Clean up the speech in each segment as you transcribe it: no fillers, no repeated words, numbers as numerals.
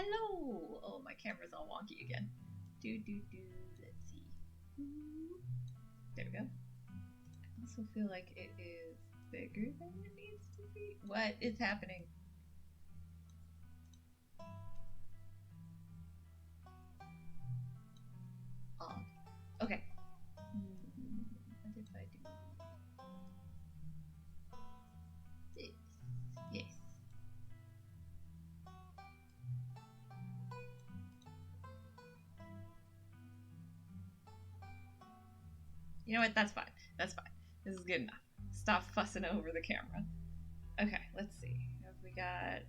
Hello! Oh, my camera's all wonky again. Let's see. There we go. I also feel like it is bigger than it needs to be. What is happening? Okay. What if I do this? Yes. You know what? That's fine. That's fine. This is good enough. Stop fussing over the camera. Okay, let's see. We got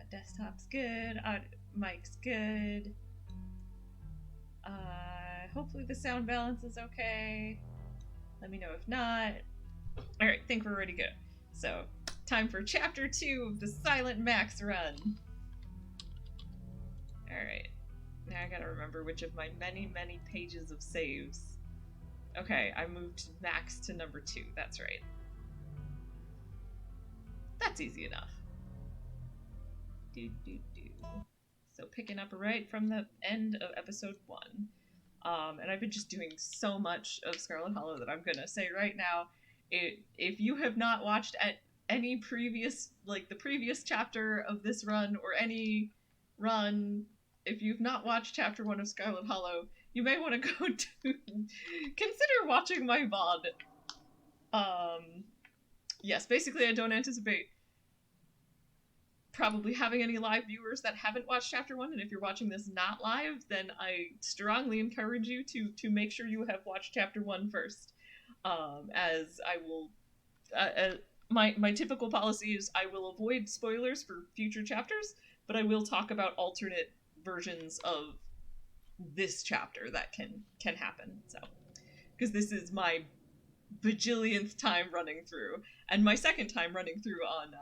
desktop's good. Mic's good. Hopefully the sound balance is okay. Let me know if not. Alright, think we're ready to go. So, time for chapter 2 of the Silent Max run. Alright. Now I gotta remember which of my many, many pages of saves. Okay, I moved Max to number 2. That's right. That's easy enough. So picking up right from the end of episode 1. And I've been just doing so much of Scarlet Hollow that I'm gonna say right now, if you have not watched at any previous, like the previous chapter of this run, or any run, if you've not watched chapter 1 of Scarlet Hollow, you may want to go to consider watching my VOD. Yes, basically I don't anticipate probably having any live viewers that haven't watched chapter 1, and if you're watching this not live, then I strongly encourage you to make sure you have watched chapter 1 first. As I will, my typical policy is I will avoid spoilers for future chapters, but I will talk about alternate versions of this chapter that can happen. So, because this is my bajillionth time running through, and my second time running through on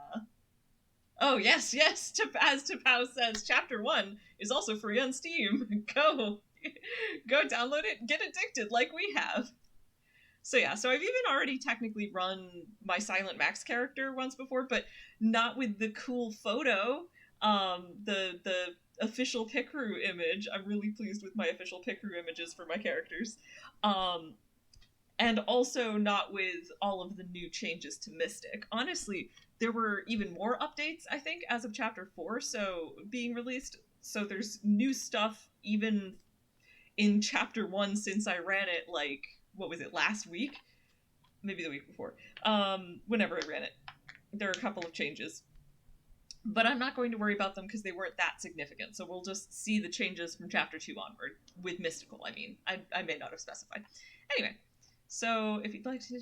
oh, yes, as Tapao says, chapter 1 is also free on Steam. Go download it, get addicted like we have. So yeah, so I've even already technically run my Silent Max character once before, but not with the cool photo, the official Picru image. I'm really pleased with my official Picru images for my characters. And also not with all of the new changes to Mystic. Honestly, there were even more updates, I think, as of chapter 4 being released. So there's new stuff even in chapter 1 since I ran it, like, what was it, last week? Maybe the week before. Whenever I ran it. There are a couple of changes. But I'm not going to worry about them because they weren't that significant. So we'll just see the changes from chapter 2 onward. With Mystical, I mean. I may not have specified. Anyway. So, if you'd like to...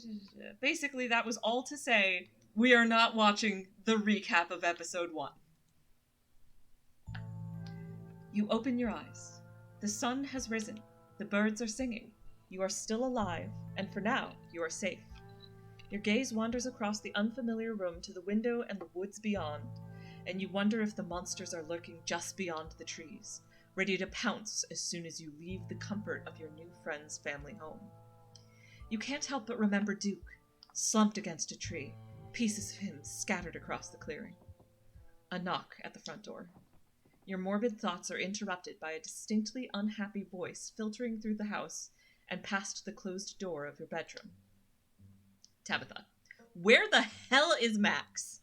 Basically, that was all to say, we are not watching the recap of episode 1. You open your eyes. The sun has risen. The birds are singing. You are still alive, and for now, you are safe. Your gaze wanders across the unfamiliar room to the window and the woods beyond, and you wonder if the monsters are lurking just beyond the trees, ready to pounce as soon as you leave the comfort of your new friend's family home. You can't help but remember Duke, slumped against a tree, pieces of him scattered across the clearing. A knock at the front door. Your morbid thoughts are interrupted by a distinctly unhappy voice filtering through the house and past the closed door of your bedroom. Tabitha. Where the hell is Max?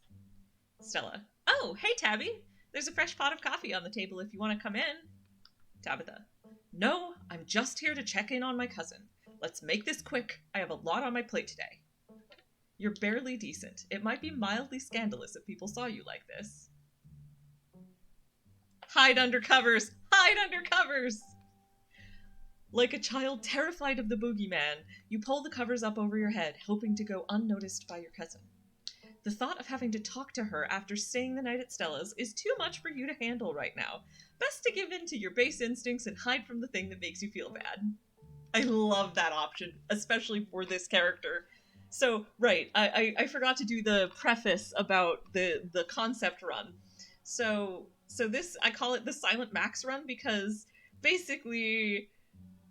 Stella. Oh, hey Tabby. There's a fresh pot of coffee on the table if you want to come in. Tabitha. No, I'm just here to check in on my cousin. Let's make this quick. I have a lot on my plate today. You're barely decent. It might be mildly scandalous if people saw you like this. Hide under covers! Hide under covers! Like a child terrified of the boogeyman, you pull the covers up over your head, hoping to go unnoticed by your cousin. The thought of having to talk to her after staying the night at Stella's is too much for you to handle right now. Best to give in to your base instincts and hide from the thing that makes you feel bad. I love that option, especially for this character. So, right, I forgot to do the preface about the concept run. So this, I call it the Silent Max run because basically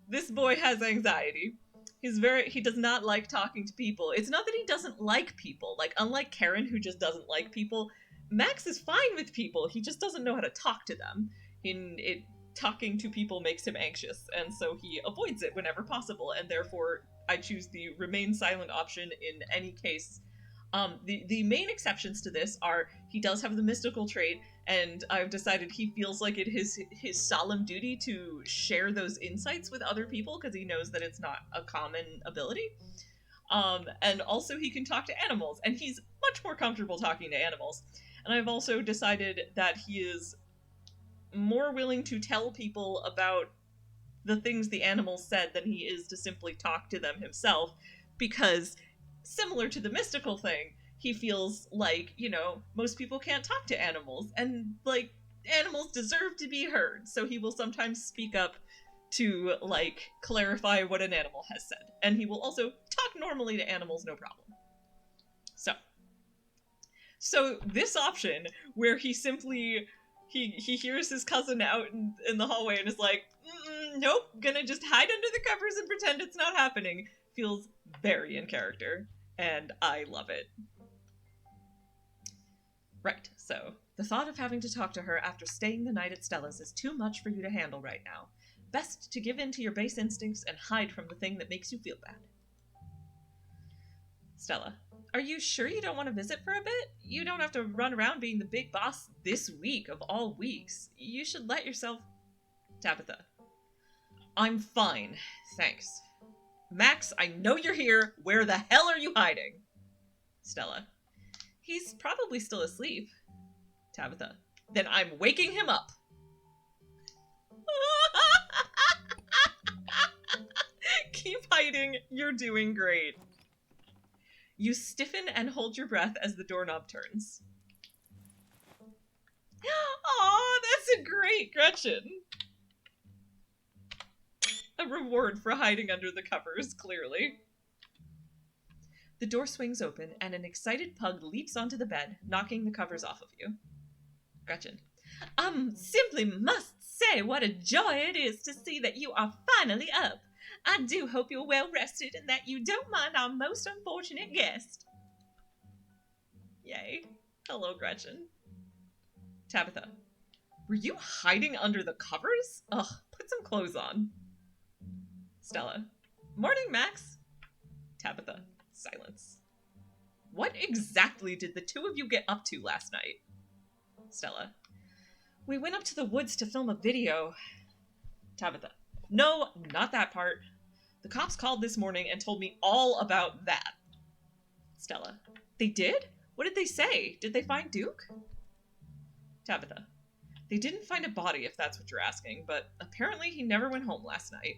this boy has anxiety. He does not like talking to people. It's not that he doesn't like people. Like, unlike Karen, who just doesn't like people, Max is fine with people. He just doesn't know how to talk to them. talking to people makes him anxious, and so he avoids it whenever possible, and therefore I choose the remain silent option in any case. The main exceptions to this are he does have the mystical trait, and I've decided he feels like it is his solemn duty to share those insights with other people because he knows that it's not a common ability. And also he can talk to animals, and he's much more comfortable talking to animals. And I've also decided that he is more willing to tell people about the things the animals said than he is to simply talk to them himself, because similar to the mystical thing, he feels like, you know, most people can't talk to animals, and, like, animals deserve to be heard, so he will sometimes speak up to, like, clarify what an animal has said. And he will also talk normally to animals, no problem. So this option, where he simply, he hears his cousin out in the hallway and is like, nope, gonna just hide under the covers and pretend it's not happening, feels very in character, and I love it. Right, so the thought of having to talk to her after staying the night at Stella's is too much for you to handle right now. Best to give in to your base instincts and hide from the thing that makes you feel bad. Stella, are you sure you don't want to visit for a bit? You don't have to run around being the big boss this week of all weeks. You should let yourself... Tabitha, I'm fine, thanks. Max, I know you're here. Where the hell are you hiding? Stella, he's probably still asleep. Tabitha, then I'm waking him up. Keep hiding. You're doing great. You stiffen and hold your breath as the doorknob turns. Aw, that's a great Gretchen. A reward for hiding under the covers, clearly. The door swings open, and an excited pug leaps onto the bed, knocking the covers off of you. Gretchen. Simply must say what a joy it is to see that you are finally up. I do hope you're well rested and that you don't mind our most unfortunate guest. Yay. Hello, Gretchen. Tabitha. Were you hiding under the covers? Ugh, put some clothes on. Stella. Morning, Max. Tabitha. Silence. What exactly did the two of you get up to last night? Stella. We went up to the woods to film a video. Tabitha. No, not that part. The cops called this morning and told me all about that. Stella. They did? What did they say? Did they find Duke? Tabitha. They didn't find a body, if that's what you're asking, but apparently he never went home last night.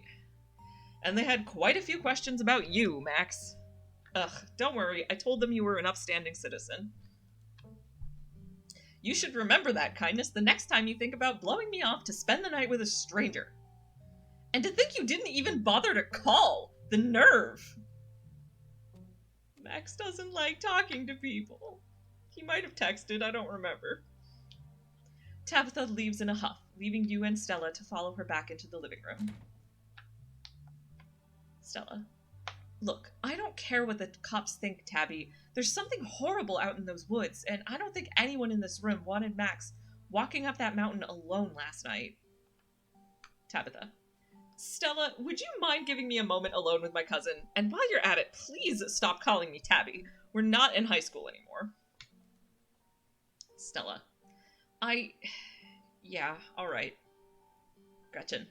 And they had quite a few questions about you, Max. Ugh, don't worry, I told them you were an upstanding citizen. You should remember that, Kindness, the next time you think about blowing me off to spend the night with a stranger. And to think you didn't even bother to call! The nerve! Max doesn't like talking to people. He might have texted, I don't remember. Tabitha leaves in a huff, leaving you and Stella to follow her back into the living room. Stella. Look, I don't care what the cops think, Tabby. There's something horrible out in those woods, and I don't think anyone in this room wanted Max walking up that mountain alone last night. Tabitha. Stella, would you mind giving me a moment alone with my cousin? And while you're at it, please stop calling me Tabby. We're not in high school anymore. Stella. Yeah, alright. Gretchen.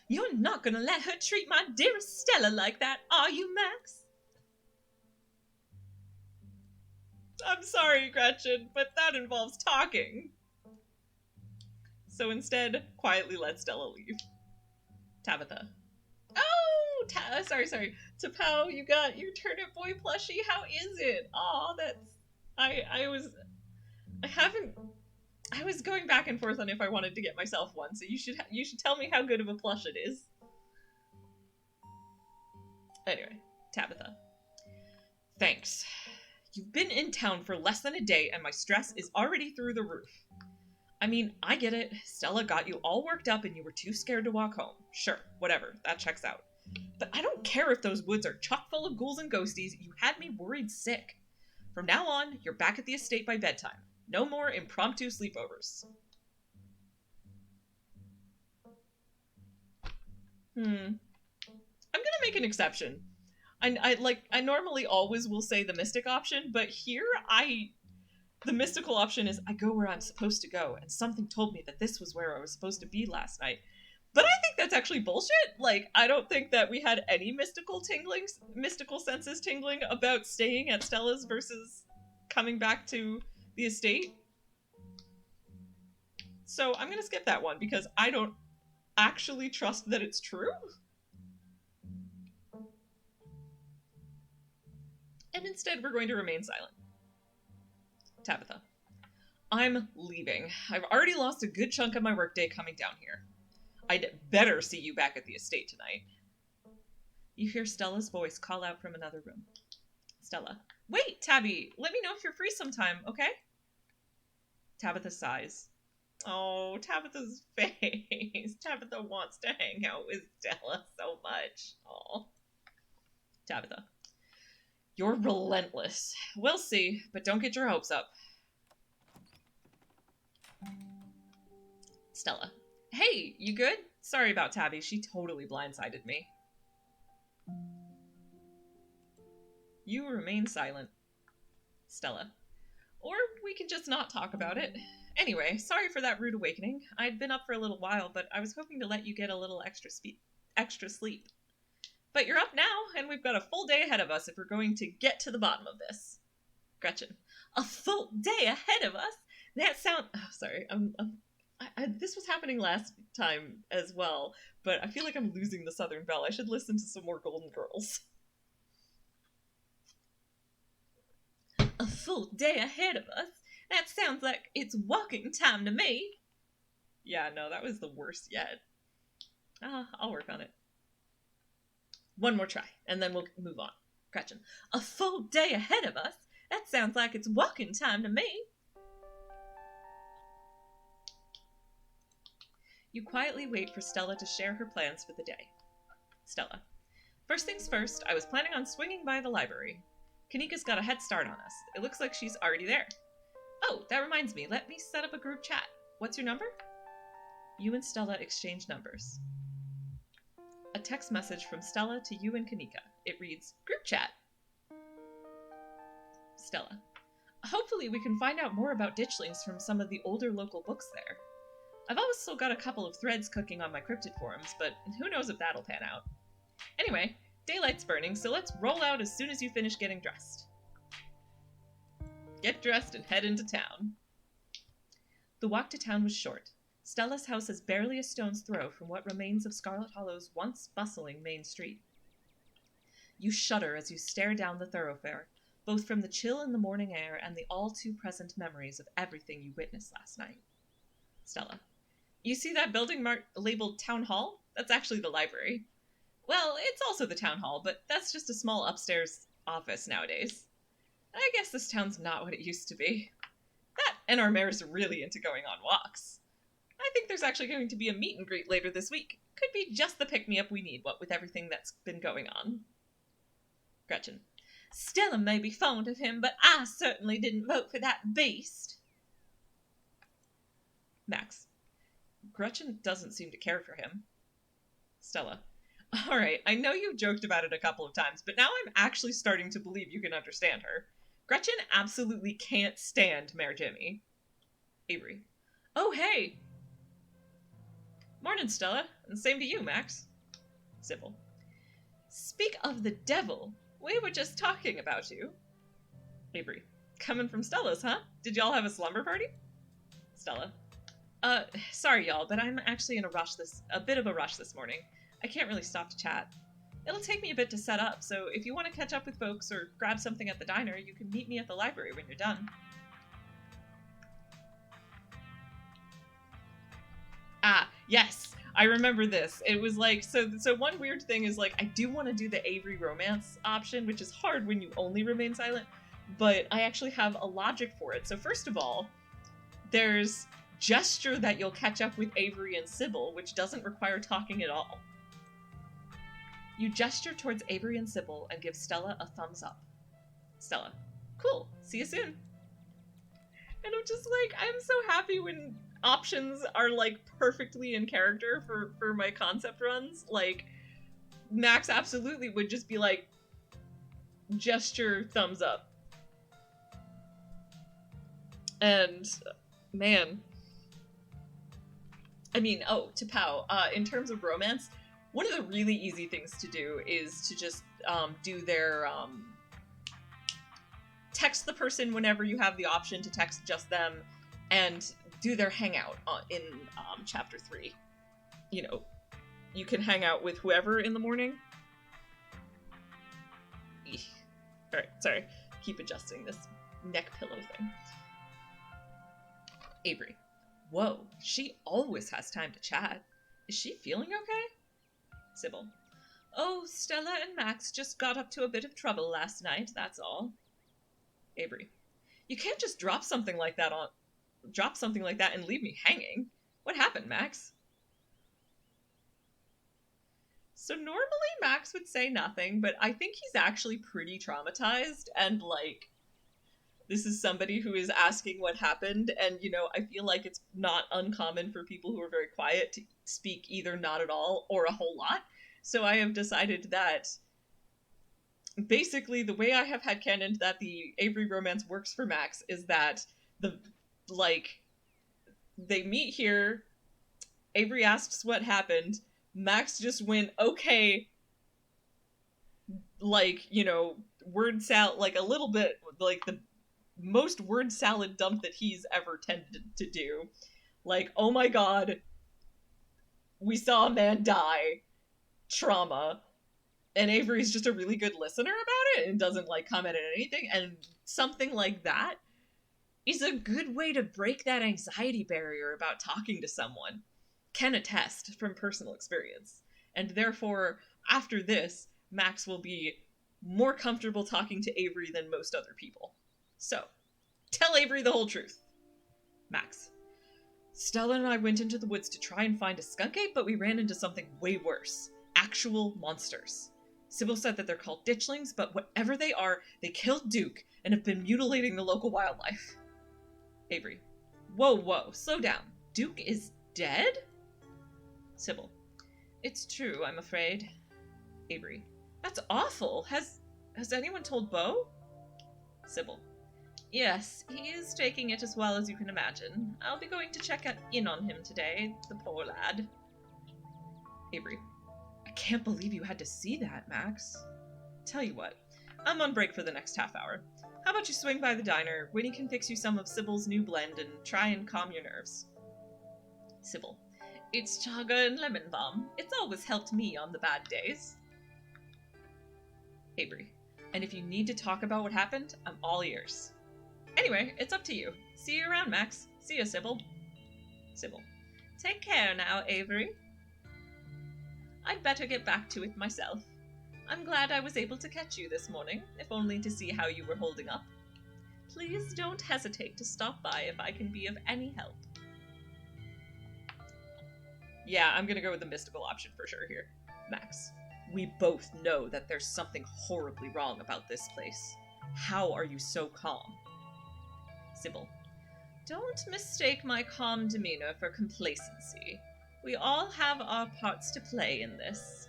You're not gonna let her treat my dearest Stella like that, are you, Max? I'm sorry, Gretchen, but that involves talking. So instead, quietly let Stella leave. Tabitha. Oh, sorry. Tapao, you got your Turnip Boy plushie. How is it? Aw, that's... I was going back and forth on if I wanted to get myself one, so you should tell me how good of a plush it is. Anyway, Tabitha. Thanks. You've been in town for less than a day, and my stress is already through the roof. I mean, I get it. Stella got you all worked up and you were too scared to walk home. Sure, whatever. That checks out. But I don't care if those woods are chock full of ghouls and ghosties. You had me worried sick. From now on, you're back at the estate by bedtime. No more impromptu sleepovers. I'm gonna make an exception. I normally always will say the mystic option, but here the mystical option is I go where I'm supposed to go, and something told me that this was where I was supposed to be last night. But I think that's actually bullshit. Like, I don't think that we had any mystical senses tingling about staying at Stella's versus coming back to the estate. So I'm gonna skip that one because I don't actually trust that it's true. And instead we're going to remain silent. Tabitha. I'm leaving. I've already lost a good chunk of my workday coming down here. I'd better see you back at the estate tonight. You hear Stella's voice call out from another room. Stella. Wait, Tabby, let me know if you're free sometime, okay? Tabitha sighs. Oh, Tabitha's face. Tabitha wants to hang out with Stella so much. Oh. Tabitha. You're relentless. We'll see, but don't get your hopes up. Stella. Hey, you good? Sorry about Tabby. She totally blindsided me. You remain silent. Stella. Or we can just not talk about it. Anyway, sorry for that rude awakening. I'd been up for a little while, but I was hoping to let you get a little extra sleep. But you're up now, and we've got a full day ahead of us if we're going to get to the bottom of this. Gretchen. A full day ahead of us? That sounds... Oh, sorry. This was happening last time as well, but I feel like I'm losing the Southern Belle. I should listen to some more Golden Girls. A full day ahead of us? That sounds like it's walking time to me. Yeah, no, that was the worst yet. I'll work on it. One more try, and then we'll move on. Gretchen. A full day ahead of us? That sounds like it's walking time to me. You quietly wait for Stella to share her plans for the day. Stella. First things first, I was planning on swinging by the library. Kanika's got a head start on us. It looks like she's already there. Oh, that reminds me. Let me set up a group chat. What's your number? You and Stella exchange numbers. A text message from Stella to you and Kanika. It reads, Group chat. Stella. Hopefully we can find out more about ditchlings from some of the older local books there. I've also got a couple of threads cooking on my cryptid forums, but who knows if that'll pan out. Anyway, daylight's burning, so let's roll out as soon as you finish getting dressed. Get dressed and head into town. The walk to town was short. Stella's house is barely a stone's throw from what remains of Scarlet Hollow's once bustling main street. You shudder as you stare down the thoroughfare, both from the chill in the morning air and the all-too-present memories of everything you witnessed last night. Stella. You see that building labeled Town Hall? That's actually the library. Well, it's also the Town Hall, but that's just a small upstairs office nowadays. I guess this town's not what it used to be. That and our mayor's really into going on walks. I think there's actually going to be a meet and greet later this week. Could be just the pick-me-up we need, what with everything that's been going on. Gretchen. Stella may be fond of him, but I certainly didn't vote for that beast. Max. Gretchen doesn't seem to care for him. Stella. Alright, I know you've joked about it a couple of times, but now I'm actually starting to believe you can understand her. Gretchen absolutely can't stand Mayor Jimmy. Avery. Oh, hey! Morning, Stella, and same to you, Max. Sybil. Speak of the devil, we were just talking about you. Avery. Coming from Stella's, huh? Did y'all have a slumber party? Stella. Sorry y'all, but I'm actually in a bit of a rush this morning. I can't really stop to chat. It'll take me a bit to set up, so if you want to catch up with folks or grab something at the diner, you can meet me at the library when you're done. Ah, yes, I remember this. It was like, so one weird thing is like, I do want to do the Avery romance option, which is hard when you only remain silent, but I actually have a logic for it. So first of all, there's gesture that you'll catch up with Avery and Sybil, which doesn't require talking at all. You gesture towards Avery and Sybil and give Stella a thumbs up. Stella. Cool. See you soon. And I'm just like, I'm so happy when options are, like, perfectly in character for my concept runs. Like, Max absolutely would just be like, gesture thumbs up. And, man. I mean, oh, to Pow, in terms of romance, one of the really easy things to do is to just do their text the person whenever you have the option to text just them, and do their hangout in chapter 3. You know, you can hang out with whoever in the morning. Alright, sorry. Keep adjusting this neck pillow thing. Avery. Whoa, she always has time to chat. Is she feeling okay? Sybil. Oh, Stella and Max just got up to a bit of trouble last night, that's all. Avery. You can't just drop something like that and leave me hanging. What happened, Max? So normally Max would say nothing, but I think he's actually pretty traumatized, and, like, this is somebody who is asking what happened, and, you know, I feel like it's not uncommon for people who are very quiet to speak either not at all or a whole lot. So I have decided that basically the way I have had canon that the Avery romance works for Max is that they meet here, Avery asks what happened, Max just went, okay, like, you know, word salad, like a little bit, like the most word salad dump that he's ever tended to do. Like, oh my god, we saw a man die, trauma, and Avery's just a really good listener about it and doesn't, like, comment on anything, and something like that is a good way to break that anxiety barrier about talking to someone. Can attest from personal experience. And therefore, after this, Max will be more comfortable talking to Avery than most other people. So, tell Avery the whole truth. Max. Stella and I went into the woods to try and find a skunk ape, but we ran into something way worse. Actual monsters. Sybil said that they're called ditchlings, but whatever they are, they killed Duke and have been mutilating the local wildlife. Avery. Whoa, slow down. Duke is dead? Sybil. It's true, I'm afraid. Avery. That's awful. Has anyone told Beau? Sybil. Yes, he is taking it as well as you can imagine. I'll be going to check in on him today, the poor lad. Avery. I can't believe you had to see that, Max. Tell you what, I'm on break for the next half hour. How about you swing by the diner? Winnie can fix you some of Sybil's new blend and try and calm your nerves. Sybil. It's chaga and lemon balm. It's always helped me on the bad days. Avery. And if you need to talk about what happened, I'm all ears. Anyway, it's up to you. See you around, Max. See ya, Sybil. Sybil. Take care now, Avery. I'd better get back to it myself. I'm glad I was able to catch you this morning, if only to see how you were holding up. Please don't hesitate to stop by if I can be of any help. Yeah, I'm gonna go with the mystical option for sure here. Max. We both know that there's something horribly wrong about this place. How are you so calm? Sybil. Don't mistake my calm demeanor for complacency. We all have our parts to play in this.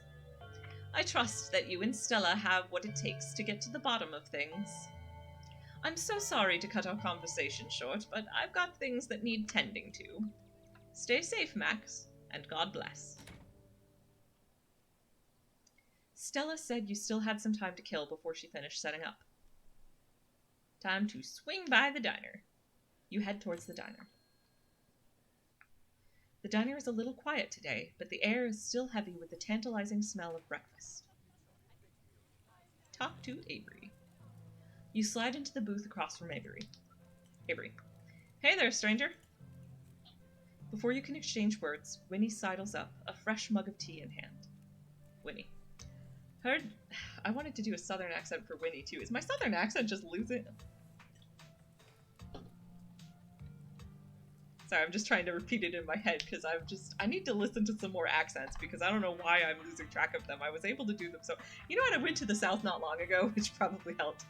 I trust that you and Stella have what it takes to get to the bottom of things. I'm so sorry to cut our conversation short, but I've got things that need tending to. Stay safe, Max, and God bless. Stella said you still had some time to kill before she finished setting up. Time to swing by the diner. You head towards the diner. The diner is a little quiet today, but the air is still heavy with the tantalizing smell of breakfast. Talk to Avery. You slide into the booth across from Avery. Avery. Hey there, stranger. Before you can exchange words, Winnie sidles up, a fresh mug of tea in hand. Winnie. Heard... I wanted to do a southern accent for Winnie, too. Is my southern accent just losing... Sorry, I'm just trying to repeat it in my head, because I need to listen to some more accents, because I don't know why I'm losing track of them. I was able to do them, so... You know what? I went to the South not long ago, which probably helped.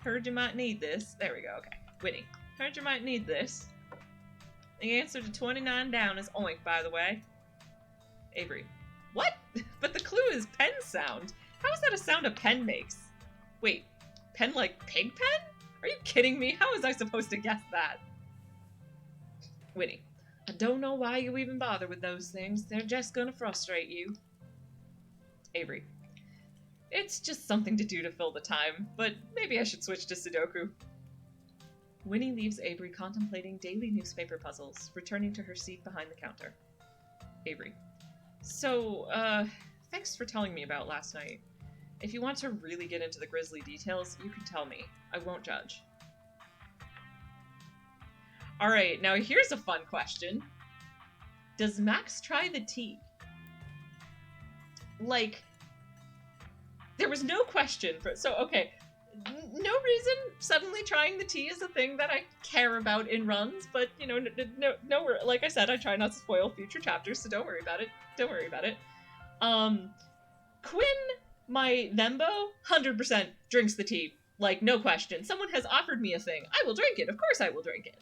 Heard you might need this. There we go, okay. Winnie. Heard you might need this. The answer to 29 down is oink, by the way. Avery. What? But the clue is pen sound. How is that a sound a pen makes? Wait, pen like pig pen? Are you kidding me? How was I supposed to guess that? Winnie. I don't know why you even bother with those things. They're just gonna frustrate you. Avery. It's just something to do to fill the time, but maybe I should switch to Sudoku. Winnie leaves Avery contemplating daily newspaper puzzles, returning to her seat behind the counter. Avery. So, thanks for telling me about last night. If you want to really get into the grisly details, you can tell me. I won't judge. Alright, now here's a fun question. Does Max try the tea? Like, there was no question for, so okay, no reason suddenly trying the tea is a thing that I care about in runs, but you know, no, like I said, I try not to spoil future chapters, so don't worry about it. Don't worry about it. Quinn, my Thembo, 100% drinks the tea. Like, no question. Someone has offered me a thing. I will drink it. Of course I will drink it.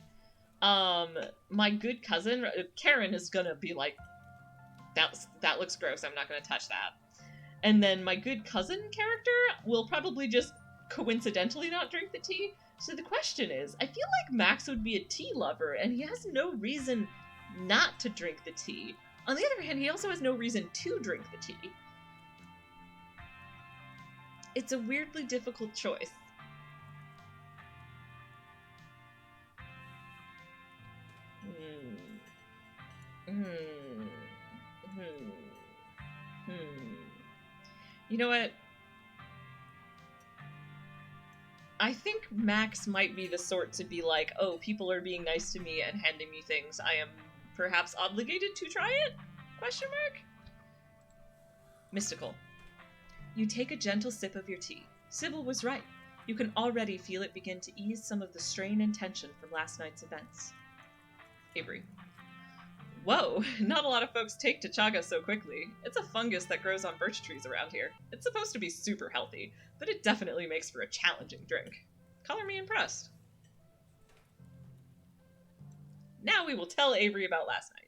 My good cousin, Karen, is gonna be like, that looks gross, I'm not gonna touch that. And then my good cousin character will probably just coincidentally not drink the tea. So the question is, I feel like Max would be a tea lover, and he has no reason not to drink the tea. On the other hand, he also has no reason to drink the tea. It's a weirdly difficult choice. You know what? I think Max might be the sort to be like, oh, people are being nice to me and handing me things. I am perhaps obligated to try it? Question mark? Mystical. You take a gentle sip of your tea. Sybil was right. You can already feel it begin to ease some of the strain and tension from last night's events. Avery. Whoa, not a lot of folks take to chaga so quickly. It's a fungus that grows on birch trees around here. It's supposed to be super healthy, but it definitely makes for a challenging drink. Color me impressed. Now we will tell Avery about last night.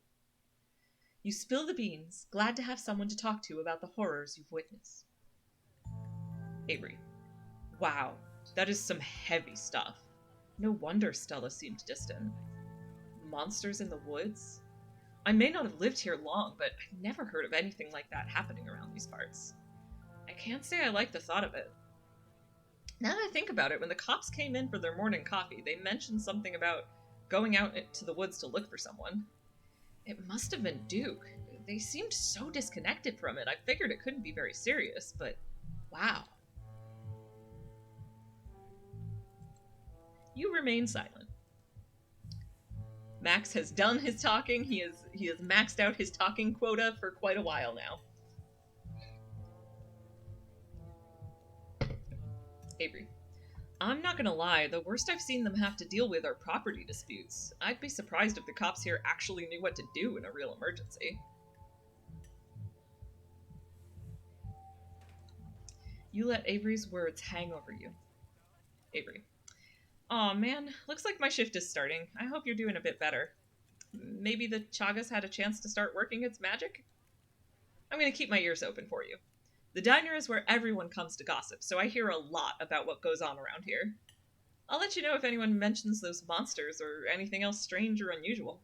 You spill the beans, glad to have someone to talk to about the horrors you've witnessed. Avery. Wow, that is some heavy stuff. No wonder Stella seemed distant. Monsters in the woods? I may not have lived here long, but I've never heard of anything like that happening around these parts. I can't say I like the thought of it. Now that I think about it, when the cops came in for their morning coffee, they mentioned something about going out into the woods to look for someone. It must have been Duke. They seemed so disconnected from it. I figured it couldn't be very serious, but wow. You remain silent. Max has done his talking. He has maxed out his talking quota for quite a while now. Avery. I'm not gonna lie, the worst I've seen them have to deal with are property disputes. I'd be surprised if the cops here actually knew what to do in a real emergency. You let Avery's words hang over you. Avery. Aw, man, looks like my shift is starting. I hope you're doing a bit better. Maybe the Chagas had a chance to start working its magic? I'm gonna keep my ears open for you. The diner is where everyone comes to gossip, so I hear a lot about what goes on around here. I'll let you know if anyone mentions those monsters or anything else strange or unusual.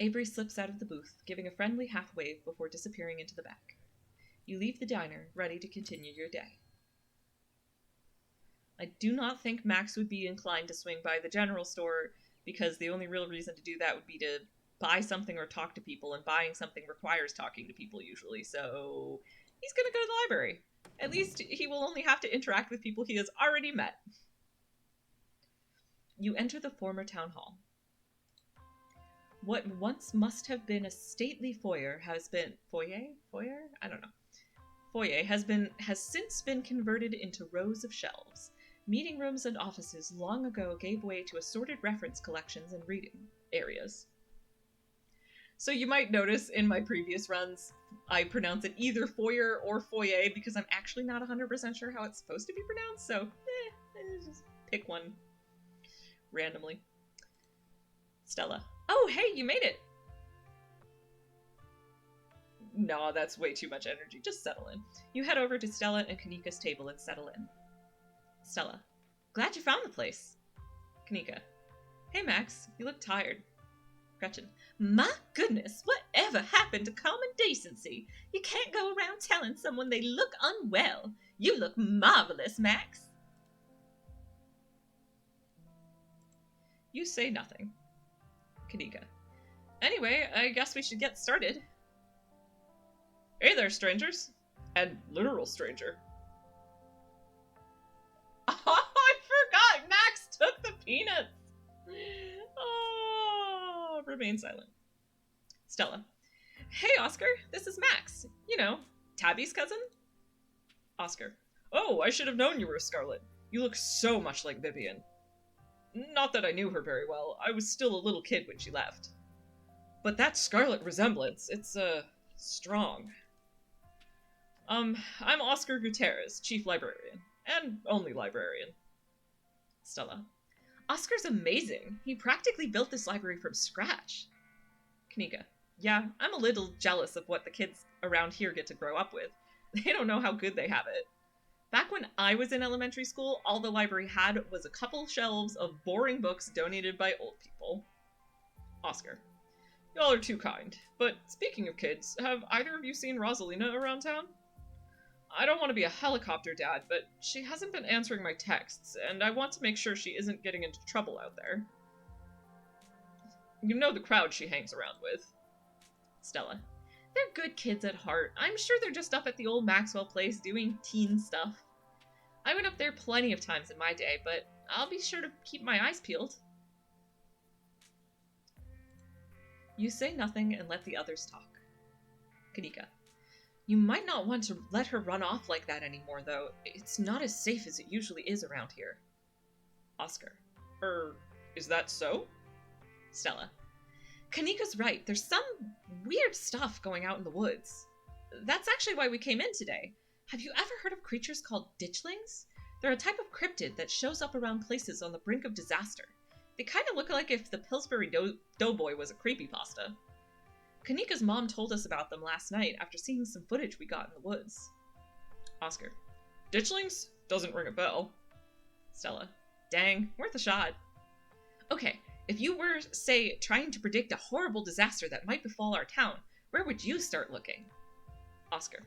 Avery slips out of the booth, giving a friendly half-wave before disappearing into the back. You leave the diner, ready to continue your day. I do not think Max would be inclined to swing by the general store, because the only real reason to do that would be to buy something or talk to people, and buying something requires talking to people usually, so he's gonna go to the library. At least he will only have to interact with people he has already met. You enter the former town hall. What once must have been a stately foyer has been... Foyer? I don't know. Foyer has since been converted into rows of shelves. Meeting rooms and offices long ago gave way to assorted reference collections and reading areas. So you might notice in my previous runs, I pronounce it either foyer or foyer because I'm actually not 100% sure how it's supposed to be pronounced, so just pick one randomly. Stella. Oh, hey, you made it! No, that's way too much energy. Just settle in. You head over to Stella and Kanika's table and settle in. Stella. Glad you found the place. Kanika. Hey, Max. You look tired. Gretchen. My goodness, whatever happened to common decency? You can't go around telling someone they look unwell. You look marvelous, Max. You say nothing. Kanika. Anyway, I guess we should get started. Hey there, strangers. And literal stranger. Oh, I forgot! Max took the peanuts! Oh, remain silent. Stella. Hey, Oscar, this is Max. You know, Tabby's cousin? Oscar. Oh, I should have known you were Scarlet. You look so much like Vivian. Not that I knew her very well. I was still a little kid when she left. But that Scarlet resemblance, it's, strong. I'm Oscar Gutierrez, Chief Librarian. And only librarian. Stella. Oscar's amazing. He practically built this library from scratch. Kanika. Yeah, I'm a little jealous of what the kids around here get to grow up with. They don't know how good they have it. Back when I was in elementary school, all the library had was a couple shelves of boring books donated by old people. Oscar. Y'all are too kind. But speaking of kids, have either of you seen Rosalina around town? I don't want to be a helicopter dad, but she hasn't been answering my texts, and I want to make sure she isn't getting into trouble out there. You know the crowd she hangs around with. Stella. They're good kids at heart. I'm sure they're just up at the old Maxwell place doing teen stuff. I went up there plenty of times in my day, but I'll be sure to keep my eyes peeled. You say nothing and let the others talk. Kanika. You might not want to let her run off like that anymore, though. It's not as safe as it usually is around here. Oscar. Is that so? Stella. Kanika's right. There's some weird stuff going out in the woods. That's actually why we came in today. Have you ever heard of creatures called ditchlings? They're a type of cryptid that shows up around places on the brink of disaster. They kind of look like if the Pillsbury Doughboy was a creepypasta. Kanika's mom told us about them last night after seeing some footage we got in the woods. Oscar. Ditchlings? Doesn't ring a bell. Stella. Dang, worth a shot. Okay, if you were, say, trying to predict a horrible disaster that might befall our town, where would you start looking? Oscar.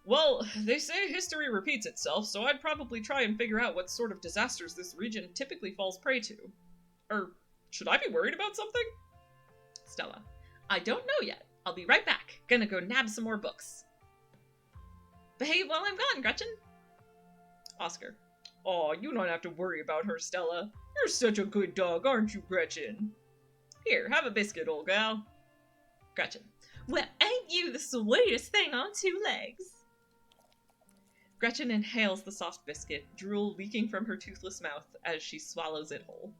Well, they say history repeats itself, so I'd probably try and figure out what sort of disasters this region typically falls prey to. Should I be worried about something? Stella. I don't know yet. I'll be right back. Gonna go nab some more books. Behave while I'm gone, Gretchen. Oscar. Aw, you don't have to worry about her, Stella. You're such a good dog, aren't you, Gretchen? Here, have a biscuit, old gal. Gretchen. Well, ain't you the sweetest thing on two legs? Gretchen inhales the soft biscuit, drool leaking from her toothless mouth as she swallows it whole.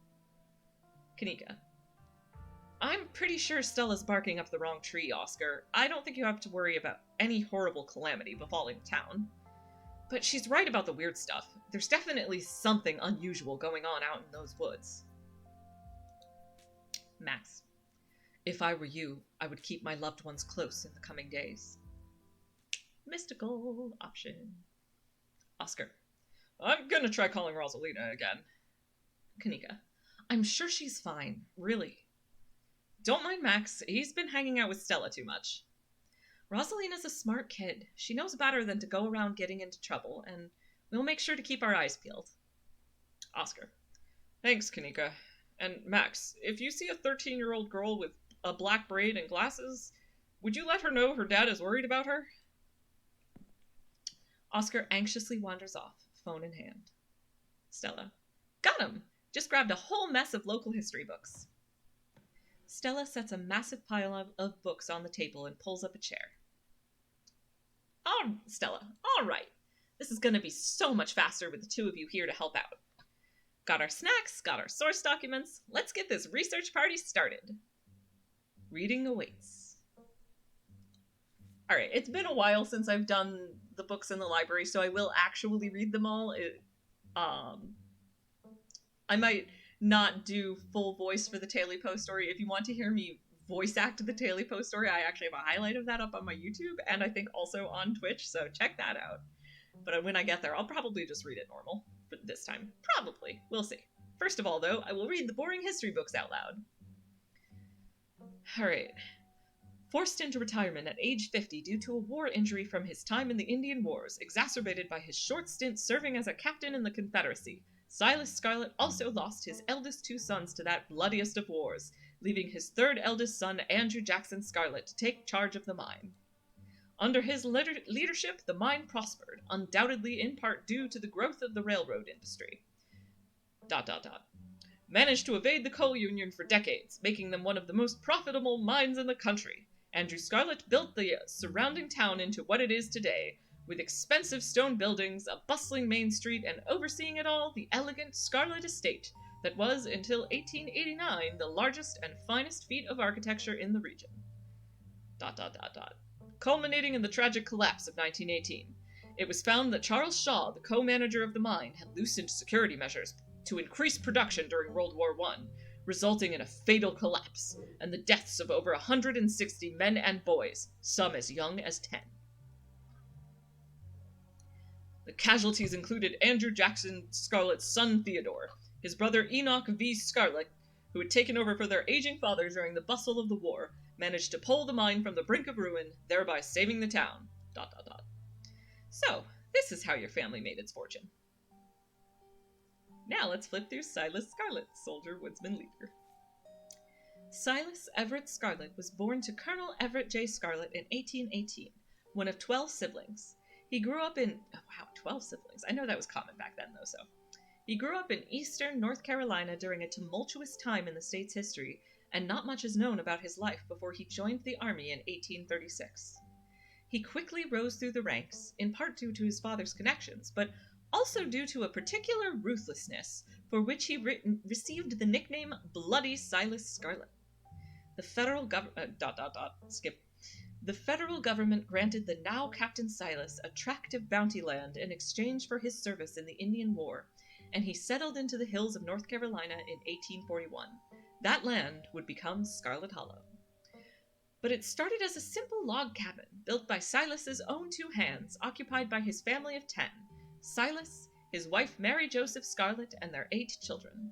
Kanika. I'm pretty sure Stella's barking up the wrong tree, Oscar. I don't think you have to worry about any horrible calamity befalling the town. But she's right about the weird stuff. There's definitely something unusual going on out in those woods. Max. If I were you, I would keep my loved ones close in the coming days. Mystical option. Oscar. I'm gonna try calling Rosalina again. Kanika. I'm sure she's fine, really. Don't mind Max, he's been hanging out with Stella too much. Rosalina's a smart kid. She knows better than to go around getting into trouble, and we'll make sure to keep our eyes peeled. Oscar. Thanks, Kanika. And Max, if you see a 13-year-old girl with a black braid and glasses, would you let her know her dad is worried about her? Oscar anxiously wanders off, phone in hand. Stella. Got him! Just grabbed a whole mess of local history books. Stella sets a massive pile of books on the table and pulls up a chair. Oh, Stella, all right. This is going to be so much faster with the two of you here to help out. Got our snacks, got our source documents. Let's get this research party started. Reading awaits. All right, it's been a while since I've done the books in the library, so I will actually read them all. I might not do full voice for the Taily Poe story. If you want to hear me voice act the Taily Poe story, I actually have a highlight of that up on my YouTube, and I think also on Twitch, so check that out. But when I get there, I'll probably just read it normal for this time. Probably. We'll see. First of all, though, I will read the boring history books out loud. Alright. Forced into retirement at age 50 due to a war injury from his time in the Indian Wars, exacerbated by his short stint serving as a captain in the Confederacy, Silas Scarlet also lost his eldest 2 sons to that bloodiest of wars, leaving his 3rd eldest son, Andrew Jackson Scarlet, to take charge of the mine. Under his leadership, the mine prospered, undoubtedly in part due to the growth of the railroad industry. ... Managed to evade the coal union for decades, making them one of the most profitable mines in the country. Andrew Scarlet built the surrounding town into what it is today, with expensive stone buildings, a bustling main street, and overseeing it all, the elegant Scarlet Estate that was, until 1889, the largest and finest feat of architecture in the region. ... Culminating in the tragic collapse of 1918. It was found that Charles Shaw, the co-manager of the mine, had loosened security measures to increase production during World War I, resulting in a fatal collapse, and the deaths of over 160 men and boys, some as young as 10. The casualties included Andrew Jackson Scarlet's son Theodore, his brother Enoch V. Scarlet, who had taken over for their aging father during the bustle of the war, managed to pull the mine from the brink of ruin, thereby saving the town. ... So, this is how your family made its fortune. Now let's flip through Silas Scarlet, soldier, woodsman, leader. Silas Everett Scarlet was born to Colonel Everett J. Scarlet in 1818, one of 12 siblings. He grew up in... Oh, wow, 12 siblings. I know that was common back then, though, so... He grew up in eastern North Carolina during a tumultuous time in the state's history, and not much is known about his life before he joined the army in 1836. He quickly rose through the ranks, in part due to his father's connections, but also due to a particular ruthlessness, for which he received the nickname Bloody Silas Scarlet. The federal The federal government granted the now Captain Silas a tract of bounty land in exchange for his service in the Indian War, and he settled into the hills of North Carolina in 1841. That land would become Scarlet Hollow. But it started as a simple log cabin, built by Silas's own 2 hands, occupied by his family of 10, Silas, his wife Mary Joseph Scarlet, and their 8 children. ...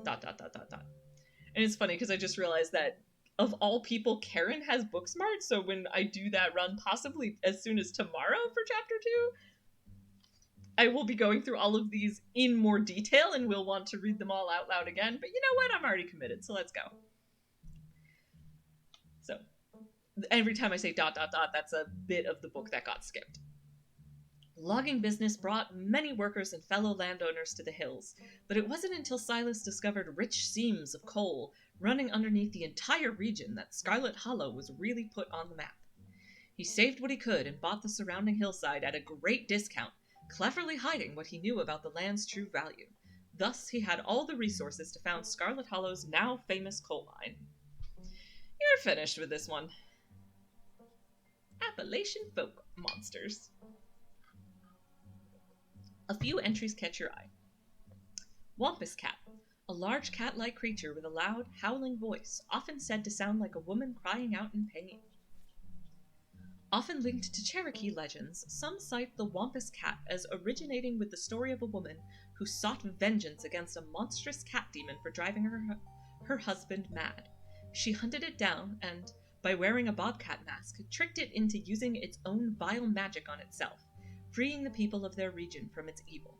And it's funny because I just realized that of all people, Karen has Booksmart, so when I do that run, possibly as soon as tomorrow for chapter 2, I will be going through all of these in more detail and will want to read them all out loud again, but you know what? I'm already committed, so let's go. So, every time I say ... that's a bit of the book that got skipped. Logging business brought many workers and fellow landowners to the hills, but it wasn't until Silas discovered rich seams of coal running underneath the entire region that Scarlet Hollow was really put on the map. He saved what he could and bought the surrounding hillside at a great discount, cleverly hiding what he knew about the land's true value. Thus, he had all the resources to found Scarlet Hollow's now famous coal mine. You're finished with this one. Appalachian folk monsters. A few entries catch your eye. Wampus Cat, a large cat-like creature with a loud, howling voice, often said to sound like a woman crying out in pain. Often linked to Cherokee legends, some cite the Wampus Cat as originating with the story of a woman who sought vengeance against a monstrous cat demon for driving her husband mad. She hunted it down and, by wearing a bobcat mask, tricked it into using its own vile magic on itself, freeing the people of their region from its evil.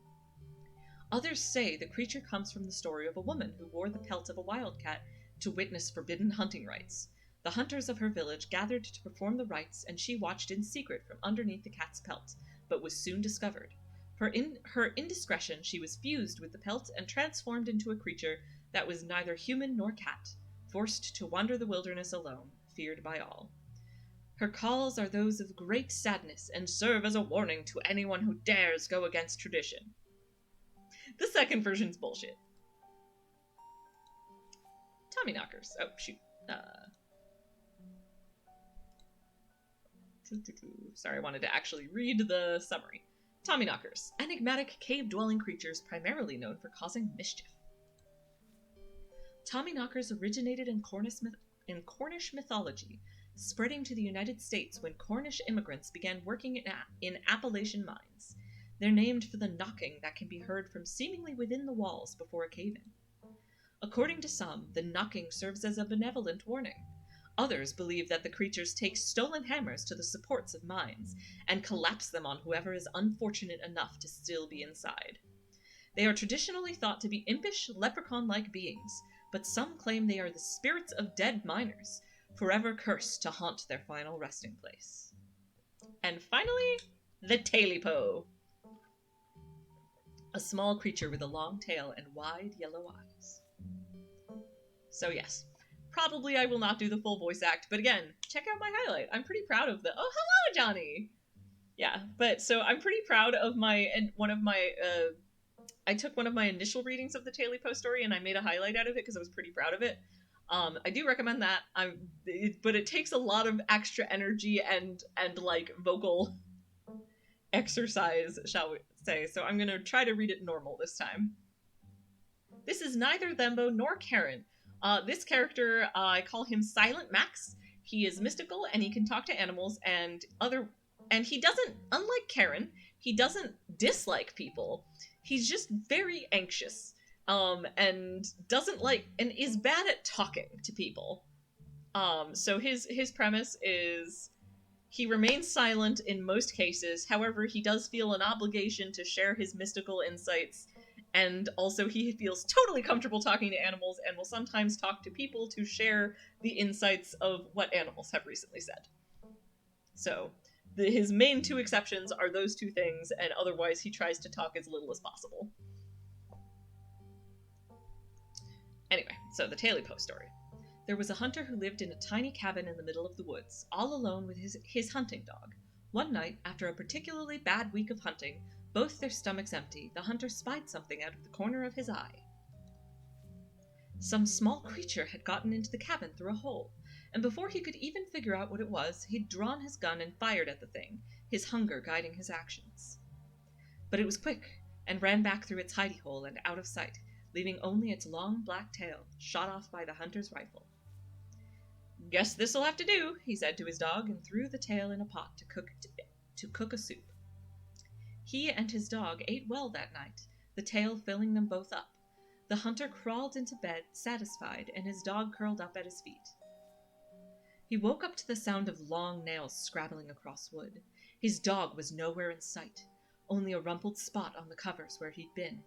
Others say the creature comes from the story of a woman who wore the pelt of a wildcat to witness forbidden hunting rites. The hunters of her village gathered to perform the rites, and she watched in secret from underneath the cat's pelt, but was soon discovered. For in her indiscretion, she was fused with the pelt and transformed into a creature that was neither human nor cat, forced to wander the wilderness alone, feared by all. Her calls are those of great sadness and serve as a warning to anyone who dares go against tradition. The second version's bullshit. Tommyknockers. Oh, shoot. Sorry, I wanted to actually read the summary. Tommyknockers. Enigmatic cave-dwelling creatures primarily known for causing mischief. Tommyknockers originated in Cornish mythology, spreading to the United States when Cornish immigrants began working in Appalachian mines. They're named for the knocking that can be heard from seemingly within the walls before a cave-in. According to some, the knocking serves as a benevolent warning. Others believe that the creatures take stolen hammers to the supports of mines and collapse them on whoever is unfortunate enough to still be inside. They are traditionally thought to be impish, leprechaun-like beings, but some claim they are the spirits of dead miners, forever cursed to haunt their final resting place. And finally, the Tailipo. A small creature with a long tail and wide yellow eyes. So yes, probably I will not do the full voice act, but again, check out my highlight. I'm pretty proud of the... Oh, hello, Johnny! Yeah, but so I'm pretty proud of I took one of my initial readings of the Tailipo story and I made a highlight out of it because I was pretty proud of it. I do recommend that. But it takes a lot of extra energy and like vocal exercise, shall we say. So I'm gonna try to read it normal this time. This is neither Thembo nor Karen. This character, I call him Silent Max. He is mystical and he can talk to animals and he doesn't, unlike Karen, he doesn't dislike people. He's just very anxious, and doesn't like, and is bad at talking to people. So his premise is he remains silent in most cases. However, he does feel an obligation to share his mystical insights. And also he feels totally comfortable talking to animals and will sometimes talk to people to share the insights of what animals have recently said. So his main two exceptions are those two things, and otherwise he tries to talk as little as possible. Anyway, so the Tailipo story. There was a hunter who lived in a tiny cabin in the middle of the woods, all alone with his hunting dog. One night, after a particularly bad week of hunting, both their stomachs empty, the hunter spied something out of the corner of his eye. Some small creature had gotten into the cabin through a hole, and before he could even figure out what it was, he'd drawn his gun and fired at the thing, his hunger guiding his actions. But it was quick, and ran back through its hidey hole and out of sight, leaving only its long black tail, shot off by the hunter's rifle. "Guess this'll have to do," he said to his dog, and threw the tail in a pot to cook a soup. He and his dog ate well that night, the tail filling them both up. The hunter crawled into bed, satisfied, and his dog curled up at his feet. He woke up to the sound of long nails scrabbling across wood. His dog was nowhere in sight, only a rumpled spot on the covers where he'd been,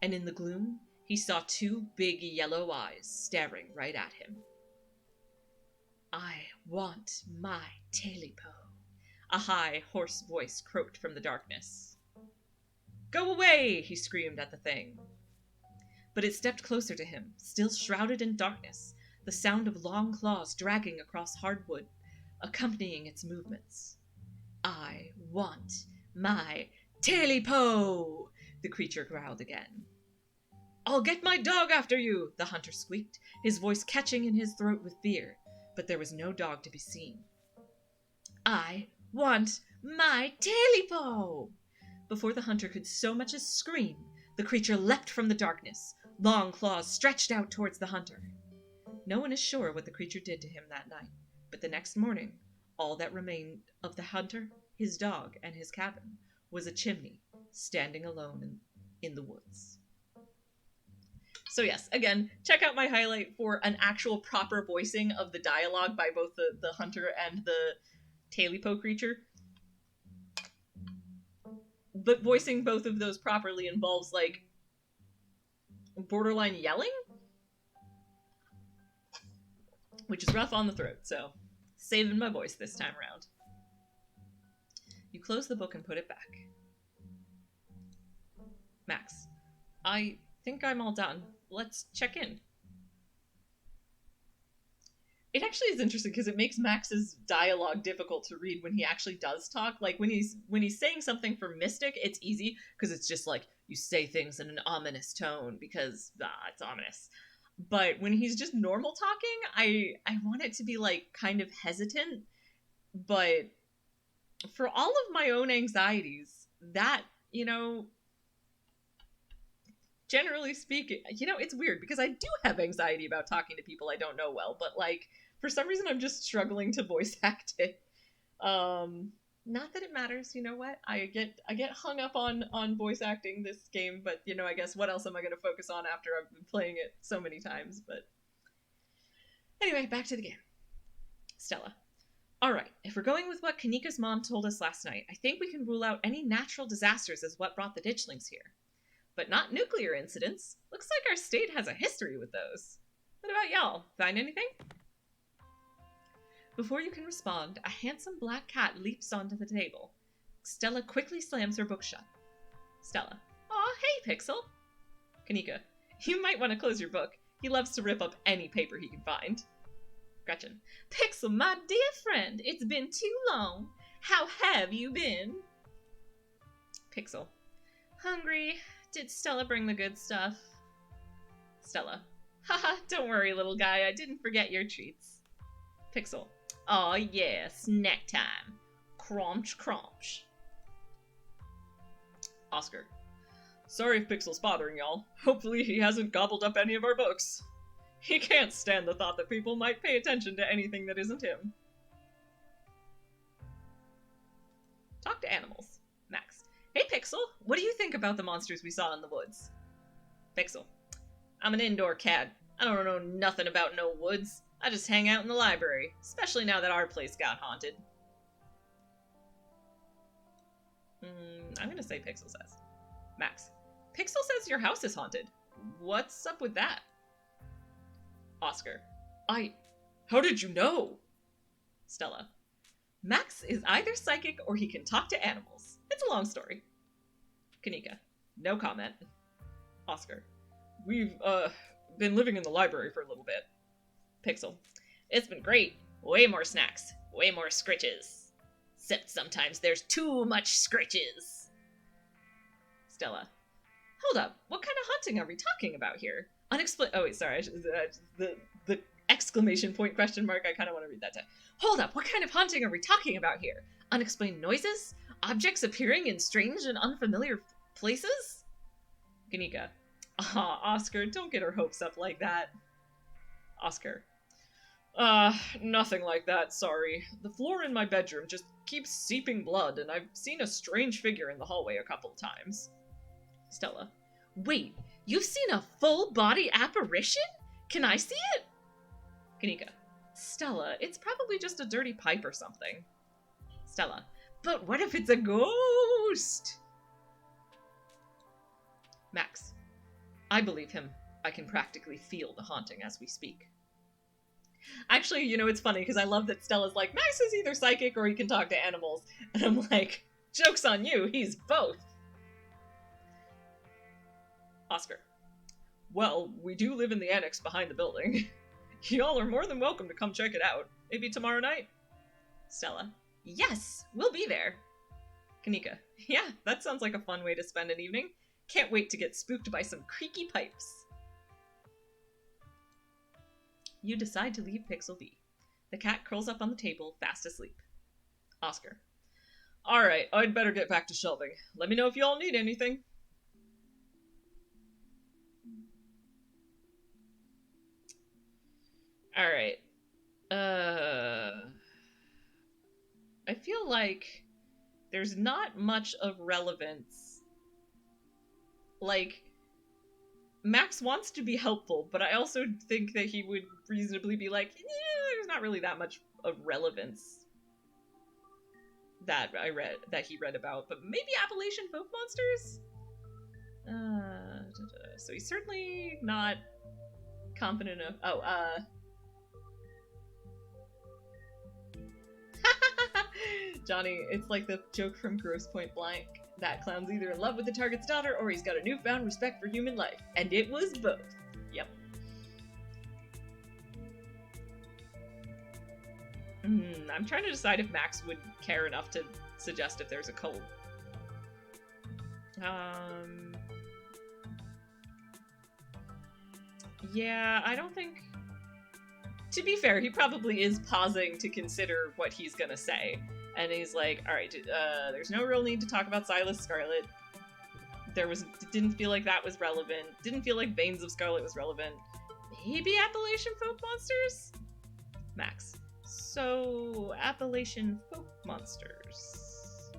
and in the gloom, he saw two big yellow eyes staring right at him. "I want my Tailipo," a high, hoarse voice croaked from the darkness. "Go away!" he screamed at the thing. But it stepped closer to him, still shrouded in darkness, the sound of long claws dragging across hardwood, accompanying its movements. "I want my Tailipo!" the creature growled again. "I'll get my dog after you!" the hunter squeaked, his voice catching in his throat with fear, but there was no dog to be seen. "I want my Tailipo!" Before the hunter could so much as scream, the creature leapt from the darkness, long claws stretched out towards the hunter. No one is sure what the creature did to him that night, but the next morning, all that remained of the hunter, his dog, and his cabin was a chimney standing alone in the woods. So yes, again, check out my highlight for an actual proper voicing of the dialogue by both the hunter and the Tailipo creature. But voicing both of those properly involves, like, borderline yelling? Which is rough on the throat, so saving my voice this time around. You close the book and put it back. "Max, I think I'm all done. Let's check in." It actually is interesting because it makes Max's dialogue difficult to read when he actually does talk. Like when he's saying something for Mystic, it's easy because it's just like you say things in an ominous tone because it's ominous. But when he's just normal talking, I want it to be like kind of hesitant. But for all of my own anxieties, that, generally speaking, you know, it's weird because I do have anxiety about talking to people I don't know well, but like for some reason I'm just struggling to voice act it. Not that it matters, you know what? I get hung up on voice acting this game, but you know, I guess what else am I going to focus on after I've been playing it so many times? But anyway, back to the game. Stella. Alright, if we're going with what Kanika's mom told us last night, I think we can rule out any natural disasters as what brought the ditchlings here. But not nuclear incidents. Looks like our state has a history with those. What about y'all? Find anything? Before you can respond, a handsome black cat leaps onto the table. Stella quickly slams her book shut. Stella. Aw, hey, Pixel. Kanika. You might want to close your book. He loves to rip up any paper he can find. Gretchen. Pixel, my dear friend, it's been too long. How have you been? Pixel. Hungry. Did Stella bring the good stuff? Stella. Haha, don't worry, little guy. I didn't forget your treats. Pixel. Aw, yeah, snack time. Crunch, crunch. Oscar. Sorry if Pixel's bothering y'all. Hopefully he hasn't gobbled up any of our books. He can't stand the thought that people might pay attention to anything that isn't him. Talk to animals. Max. Hey, Pixel, what do you think about the monsters we saw in the woods? Pixel. I'm an indoor cat. I don't know nothing about no woods. I just hang out in the library, especially now that our place got haunted. I'm gonna say Pixel says. Max. Pixel says your house is haunted. What's up with that? Oscar. How did you know? Stella. Max is either psychic or he can talk to animals. It's a long story. Kanika. No comment. Oscar. We've, been living in the library for a little bit. Pixel. It's been great. Way more snacks. Way more scritches. Except sometimes there's too much scritches. Stella. Hold up. What kind of hunting are we talking about here? Oh, wait, sorry. The exclamation point question mark, I kind of want to read that time. Hold up. What kind of hunting are we talking about here? Unexplained noises? Objects appearing in strange and unfamiliar places? Ganika. Oscar, don't get her hopes up like that. Oscar. Nothing like that, sorry. The floor in my bedroom just keeps seeping blood, and I've seen a strange figure in the hallway a couple of times. Stella. Wait, you've seen a full-body apparition? Can I see it? Kanika. Stella, it's probably just a dirty pipe or something. Stella. But what if it's a ghost? Max. I believe him. I can practically feel the haunting as we speak. Actually, you know, it's funny because I love that Stella's like, Max is either psychic or he can talk to animals. And I'm like, joke's on you, he's both. Oscar. Well, we do live in the annex behind the building. Y'all are more than welcome to come check it out. Maybe tomorrow night? Stella. Yes, we'll be there. Kanika. Yeah, that sounds like a fun way to spend an evening. Can't wait to get spooked by some creaky pipes. You decide to leave Pixel be. The cat curls up on the table, fast asleep. Oscar. Alright, I'd better get back to shelving. Let me know if y'all need anything. Alright. I feel like there's not much of relevance. Like, Max wants to be helpful, but I also think that he would reasonably be like, there's not really that much of relevance that he read about, but maybe Appalachian folk monsters? So he's certainly not confident enough. Johnny, it's like the joke from Grosse Point Blank. That clown's either in love with the target's daughter or he's got a newfound respect for human life. And it was both. Yep. I'm trying to decide if Max would care enough to suggest if there's a cult. Yeah, I don't think... To be fair, he probably is pausing to consider what he's gonna say. And he's like, alright, there's no real need to talk about Silas Scarlet. Didn't feel like that was relevant. Didn't feel like Veins of Scarlet was relevant. Maybe Appalachian folk monsters? Max. So, Appalachian folk monsters.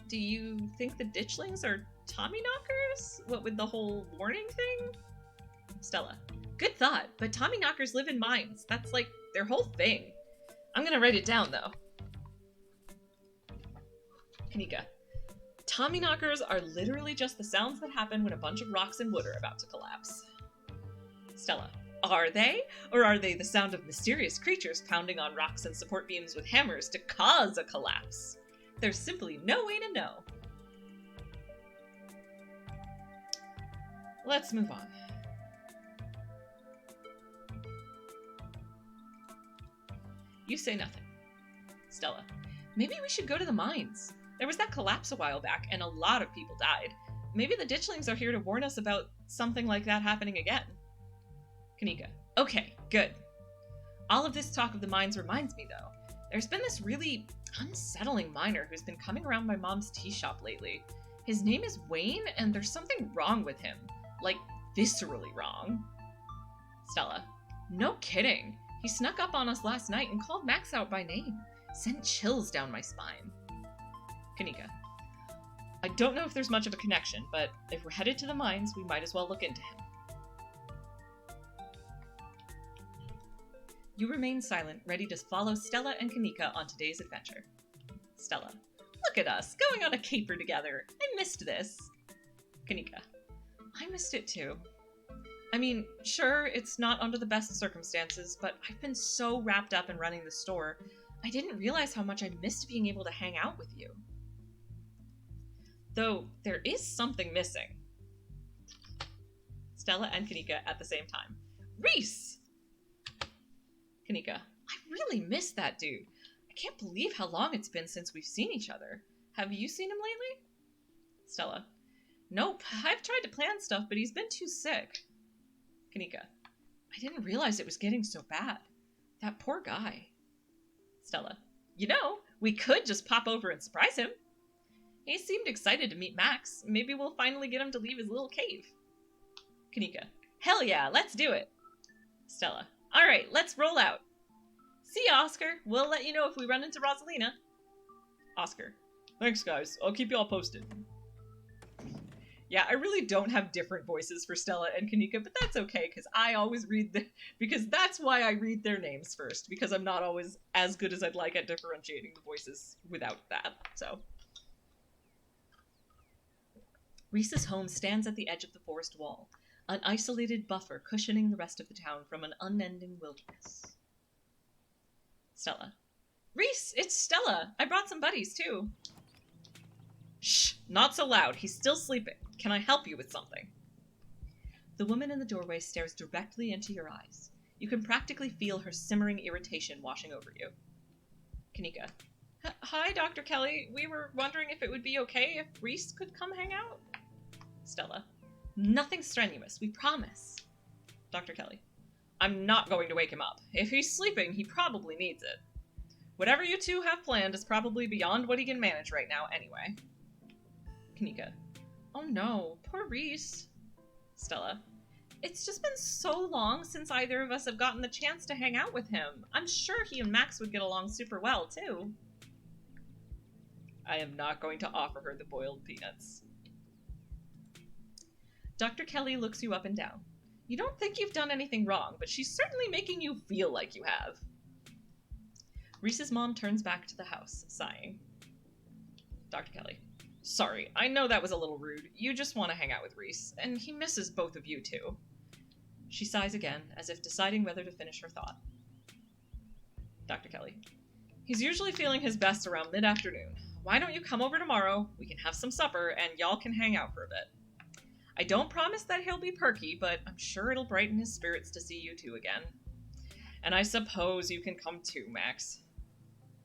Do you think the ditchlings are Tommyknockers? What with the whole warning thing? Stella. Good thought, but Tommyknockers live in mines. That's like their whole thing. I'm gonna write it down though. Kanika. Tommyknockers are literally just the sounds that happen when a bunch of rocks and wood are about to collapse. Stella. Are they? Or are they the sound of mysterious creatures pounding on rocks and support beams with hammers to cause a collapse? There's simply no way to know. Let's move on. You say nothing. Stella. Maybe we should go to the mines. There was that collapse a while back, and a lot of people died. Maybe the ditchlings are here to warn us about something like that happening again. Kanika. Okay, good. All of this talk of the mines reminds me, though. There's been this really unsettling miner who's been coming around my mom's tea shop lately. His name is Wayne, and there's something wrong with him. Like, viscerally wrong. Stella. No kidding. He snuck up on us last night and called Max out by name. Sent chills down my spine. Kanika. I don't know if there's much of a connection, but if we're headed to the mines, we might as well look into him. You remain silent, ready to follow Stella and Kanika on today's adventure. Stella. Look at us, going on a caper together. I missed this. Kanika. I missed it too. I mean, sure, it's not under the best circumstances, but I've been so wrapped up in running the store, I didn't realize how much I missed being able to hang out with you. Though, there is something missing. Stella and Kanika at the same time. Reese! Kanika. I really miss that dude. I can't believe how long it's been since we've seen each other. Have you seen him lately? Stella. Nope, I've tried to plan stuff, but he's been too sick. Kanika. I didn't realize it was getting so bad. That poor guy. Stella. You know, we could just pop over and surprise him. He seemed excited to meet Max. Maybe we'll finally get him to leave his little cave. Kanika. Hell yeah, let's do it. Stella. Alright, let's roll out. See ya, Oscar. We'll let you know if we run into Rosalina. Oscar. Thanks, guys. I'll keep you all posted. Yeah, I really don't have different voices for Stella and Kanika, but that's okay, because I always read because that's why I read their names first, because I'm not always as good as I'd like at differentiating the voices without that, so. Reese's home stands at the edge of the forest wall, an isolated buffer cushioning the rest of the town from an unending wilderness. Stella. Reese, it's Stella! I brought some buddies, too. Shh, not so loud. He's still sleeping. Can I help you with something? The woman in the doorway stares directly into your eyes. You can practically feel her simmering irritation washing over you. Kanika. Hi, Dr. Kelly. We were wondering if it would be okay if Reese could come hang out? Stella. Nothing strenuous, we promise. Dr. Kelly. I'm not going to wake him up. If he's sleeping, he probably needs it. Whatever you two have planned is probably beyond what he can manage right now anyway. Kanika. Oh no, poor Reese. Stella. It's just been so long since either of us have gotten the chance to hang out with him. I'm sure he and Max would get along super well, too. I am not going to offer her the boiled peanuts. Dr. Kelly looks you up and down. You don't think you've done anything wrong, but she's certainly making you feel like you have. Reese's mom turns back to the house, sighing. Dr. Kelly. Sorry, I know that was a little rude. You just want to hang out with Reese, and he misses both of you too. She sighs again, as if deciding whether to finish her thought. Dr. Kelly. He's usually feeling his best around mid-afternoon. Why don't you come over tomorrow, we can have some supper, and y'all can hang out for a bit. I don't promise that he'll be perky, but I'm sure it'll brighten his spirits to see you two again. And I suppose you can come too, Max.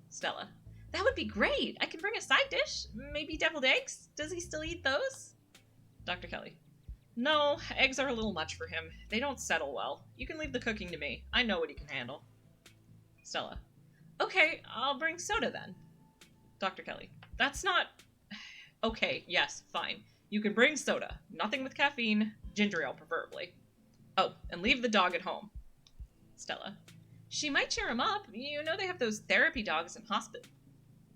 Stella. That would be great! I can bring a side dish. Maybe deviled eggs? Does he still eat those? Dr. Kelly. No, eggs are a little much for him. They don't settle well. You can leave the cooking to me. I know what he can handle. Stella. Okay, I'll bring soda then. Dr. Kelly. That's not... Okay, yes, fine. You can bring soda. Nothing with caffeine. Ginger ale, preferably. Oh, and leave the dog at home. Stella. She might cheer him up. You know they have those therapy dogs in hospital.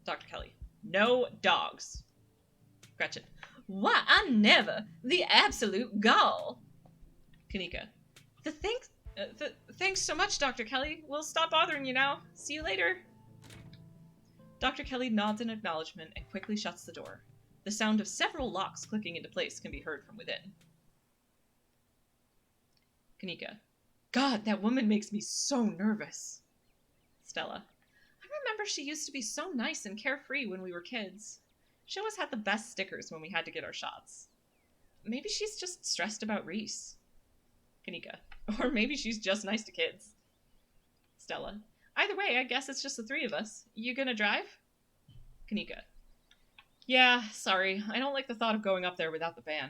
Dr. Kelly. No dogs. Gretchen. Why, I never. The absolute gall. Kanika. Thanks so much, Dr. Kelly. We'll stop bothering you now. See you later. Dr. Kelly nods in acknowledgement and quickly shuts the door. The sound of several locks clicking into place can be heard from within. Kanika. God, that woman makes me so nervous. Stella. I remember she used to be so nice and carefree when we were kids. She always had the best stickers when we had to get our shots. Maybe she's just stressed about Reese. Kanika. Or maybe she's just nice to kids. Stella. Either way, I guess it's just the three of us. You gonna drive? Kanika. Yeah, sorry. I don't like the thought of going up there without the van.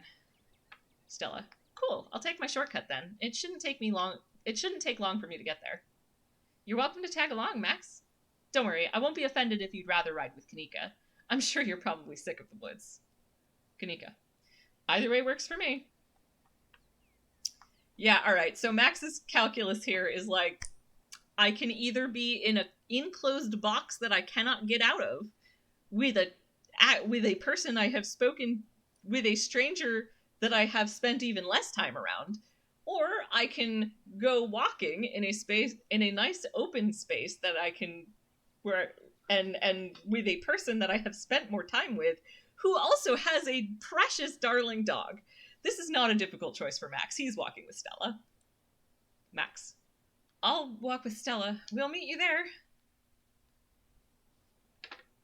Stella. Cool. I'll take my shortcut then. It shouldn't take long for me to get there. You're welcome to tag along, Max. Don't worry, I won't be offended if you'd rather ride with Kanika. I'm sure you're probably sick of the woods. Kanika. Either way works for me. Yeah, alright, so Max's calculus here is like, I can either be in an enclosed box that I cannot get out of with a person I have spoken with, a stranger that I have spent even less time around, or I can go walking in a nice open space that I can and with a person that I have spent more time with, who also has a precious darling dog. This is not a difficult choice for Max. He's walking with Stella. Max. I'll walk with Stella. We'll meet you there.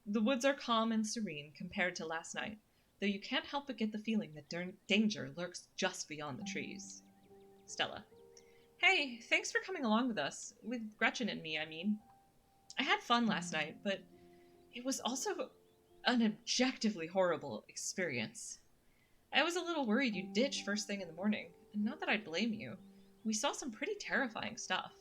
The woods are calm and serene compared to last night, though you can't help but get the feeling that danger lurks just beyond the trees. Stella. Hey, thanks for coming along with us. With Gretchen and me, I mean. I had fun last night, but it was also an objectively horrible experience. I was a little worried you'd ditch first thing in the morning, and not that I'd blame you. We saw some pretty terrifying stuff.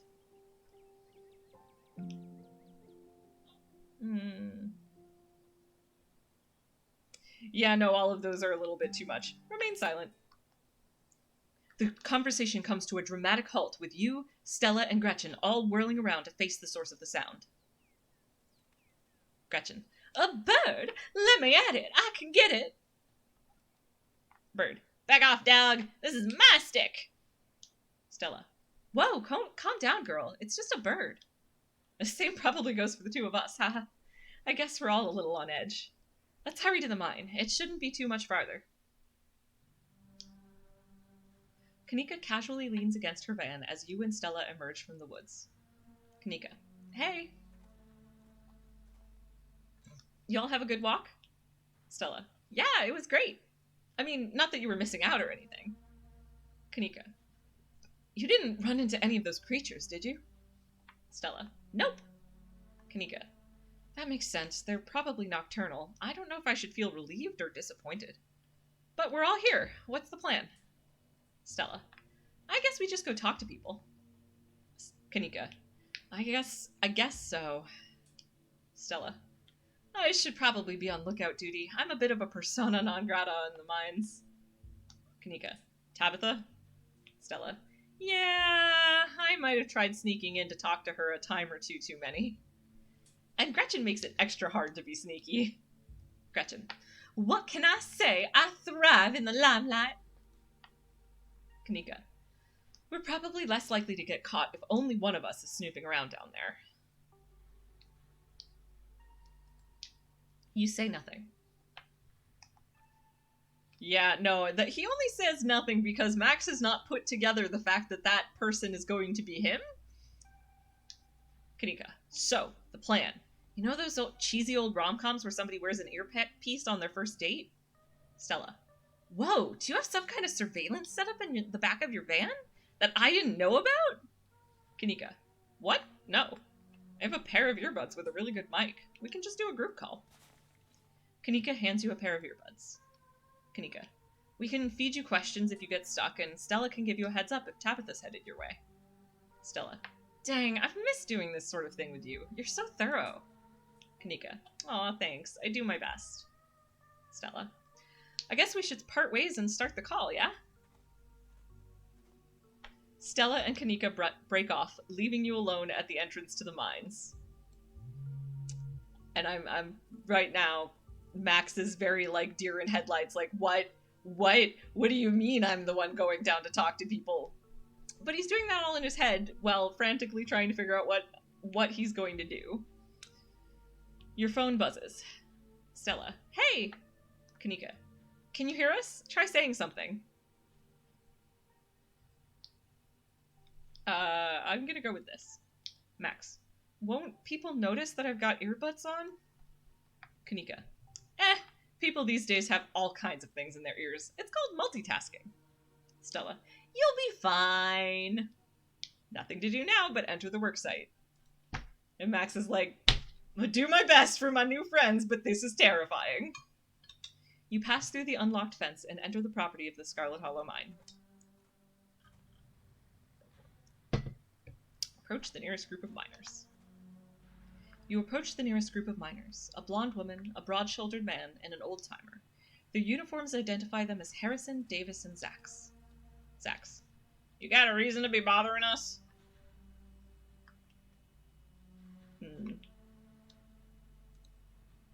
Yeah, no, all of those are a little bit too much. Remain silent. The conversation comes to a dramatic halt with you, Stella, and Gretchen all whirling around to face the source of the sound. Gretchen. A bird? Let me at it. I can get it. Bird. Back off, dog. This is my stick. Stella. Whoa, calm down, girl. It's just a bird. The same probably goes for the two of us, haha. I guess we're all a little on edge. Let's hurry to the mine. It shouldn't be too much farther. Kanika casually leans against her van as you and Stella emerge from the woods. Kanika. Hey. Y'all have a good walk? Stella. Yeah, it was great. I mean, not that you were missing out or anything. Kanika. You didn't run into any of those creatures, did you? Stella. Nope. Kanika. That makes sense. They're probably nocturnal. I don't know if I should feel relieved or disappointed. But we're all here. What's the plan? Stella. I guess we just go talk to people. Kanika. I guess so. Stella. I should probably be on lookout duty. I'm a bit of a persona non grata in the mines. Kanika. Tabitha? Stella. Yeah, I might have tried sneaking in to talk to her a time or two too many. And Gretchen makes it extra hard to be sneaky. Gretchen. What can I say? I thrive in the limelight. Kanika. We're probably less likely to get caught if only one of us is snooping around down there. You say nothing. Yeah, no, he only says nothing because Max has not put together the fact that that person is going to be him? Kanika. So, the plan. You know those cheesy old rom-coms where somebody wears an earpiece on their first date? Stella. Whoa, do you have some kind of surveillance setup in the back of your van that I didn't know about? Kanika. What? No. I have a pair of earbuds with a really good mic. We can just do a group call. Kanika hands you a pair of earbuds. Kanika. We can feed you questions if you get stuck, and Stella can give you a heads up if Tabitha's headed your way. Stella. Dang, I've missed doing this sort of thing with you. You're so thorough. Kanika. Aw, thanks. I do my best. Stella. I guess we should part ways and start the call, yeah? Stella and Kanika break off, leaving you alone at the entrance to the mines. And I'm right now, Max is very like deer in headlights, like, what do you mean I'm the one going down to talk to people? But he's doing that all in his head while frantically trying to figure out what he's going to do. Your phone buzzes. Stella. Hey! Kanika. Can you hear us? Try saying something. I'm gonna go with this. Max. Won't people notice that I've got earbuds on? Kanika. People these days have all kinds of things in their ears. It's called multitasking. Stella. You'll be fine. Nothing to do now but enter the worksite. And Max is like, I'll do my best for my new friends, but this is terrifying. You pass through the unlocked fence and enter the property of the Scarlet Hollow Mine. Approach the nearest group of miners. You approach the nearest group of miners, a blonde woman, a broad-shouldered man, and an old-timer. Their uniforms identify them as Harrison, Davis, and Zax. Zax. You got a reason to be bothering us?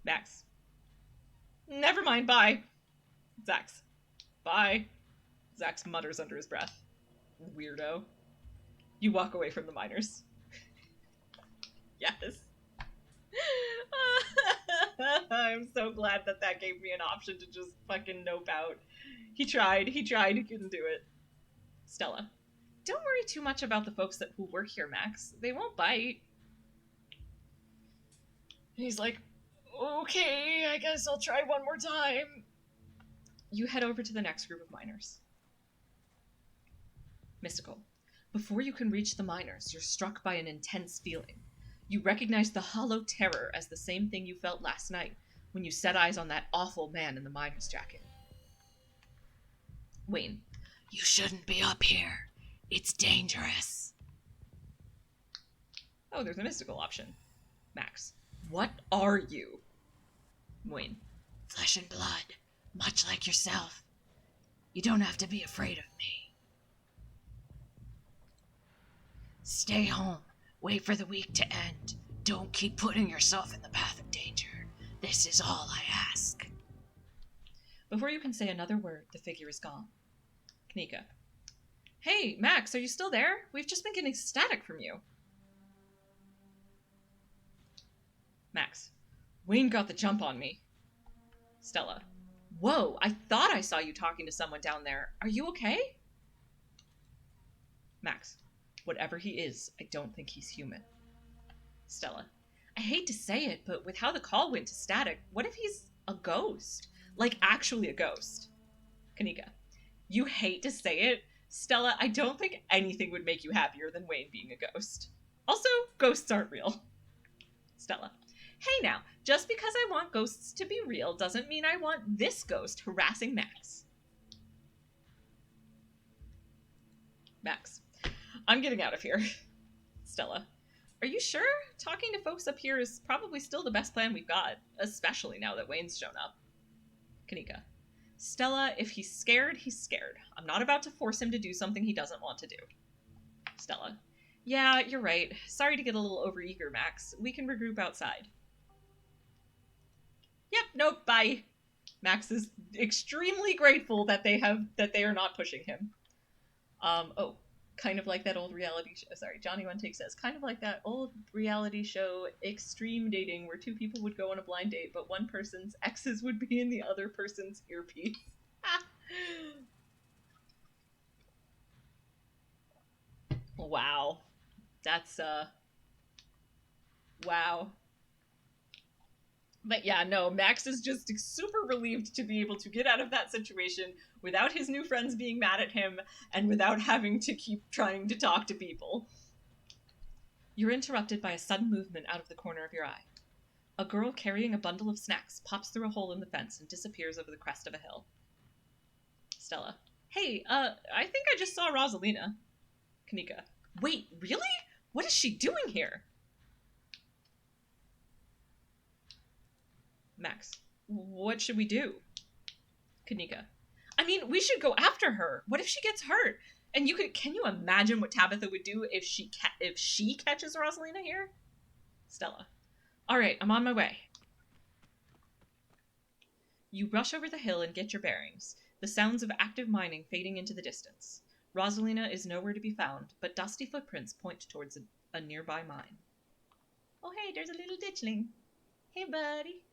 Max. Never mind, bye. Zax. Bye. Zax mutters under his breath. Weirdo. You walk away from the miners. Yes. I'm so glad that gave me an option to just fucking nope out. He tried, he couldn't do it. Stella. Don't worry too much about the folks who work here, Max. They won't bite. He's like, okay, I guess I'll try one more time. You head over to the next group of miners. Mystical. Before you can reach the miners, you're struck by an intense feeling. You recognize the hollow terror as the same thing you felt last night when you set eyes on that awful man in the miner's jacket. Wayne. You shouldn't be up here. It's dangerous. Oh, there's a mystical option. Max. What are you? Wayne. Flesh and blood, much like yourself. You don't have to be afraid of me. Stay home. Wait for the week to end. Don't keep putting yourself in the path of danger. This is all I ask. Before you can say another word, the figure is gone. Kanika. Hey, Max, are you still there? We've just been getting static from you. Max. Wayne got the jump on me. Stella. Whoa, I thought I saw you talking to someone down there. Are you okay? Max. Whatever he is, I don't think he's human. Stella. I hate to say it, but with how the call went to static, what if he's a ghost? Like, actually a ghost. Kanika. You hate to say it? Stella, I don't think anything would make you happier than Wayne being a ghost. Also, ghosts aren't real. Stella. Hey now, just because I want ghosts to be real doesn't mean I want this ghost harassing Max. Max. I'm getting out of here. Stella. Are you sure? Talking to folks up here is probably still the best plan we've got, especially now that Wayne's shown up. Kanika. Stella, if he's scared, he's scared. I'm not about to force him to do something he doesn't want to do. Stella. Yeah, you're right. Sorry to get a little overeager, Max. We can regroup outside. Yep, nope, bye. Max is extremely grateful that they are not pushing him. Oh, kind of like that old reality show. Sorry, Johnny One Take says, kind of like that old reality show, Extreme Dating, where two people would go on a blind date, but one person's exes would be in the other person's earpiece. Wow. That's, wow. But yeah, no, Max is just super relieved to be able to get out of that situation without his new friends being mad at him and without having to keep trying to talk to people. You're interrupted by a sudden movement out of the corner of your eye. A girl carrying a bundle of snacks pops through a hole in the fence and disappears over the crest of a hill. Stella. Hey, I think I just saw Rosalina. Kanika. Wait, really? What is she doing here? Max. What should we do? Kanika. I mean, we should go after her. What if she gets hurt? And can you imagine what Tabitha would do if she catches Rosalina here? Stella. All right, I'm on my way. You rush over the hill and get your bearings, the sounds of active mining fading into the distance. Rosalina is nowhere to be found, but dusty footprints point towards a nearby mine. Oh hey, there's a little ditchling. Hey buddy.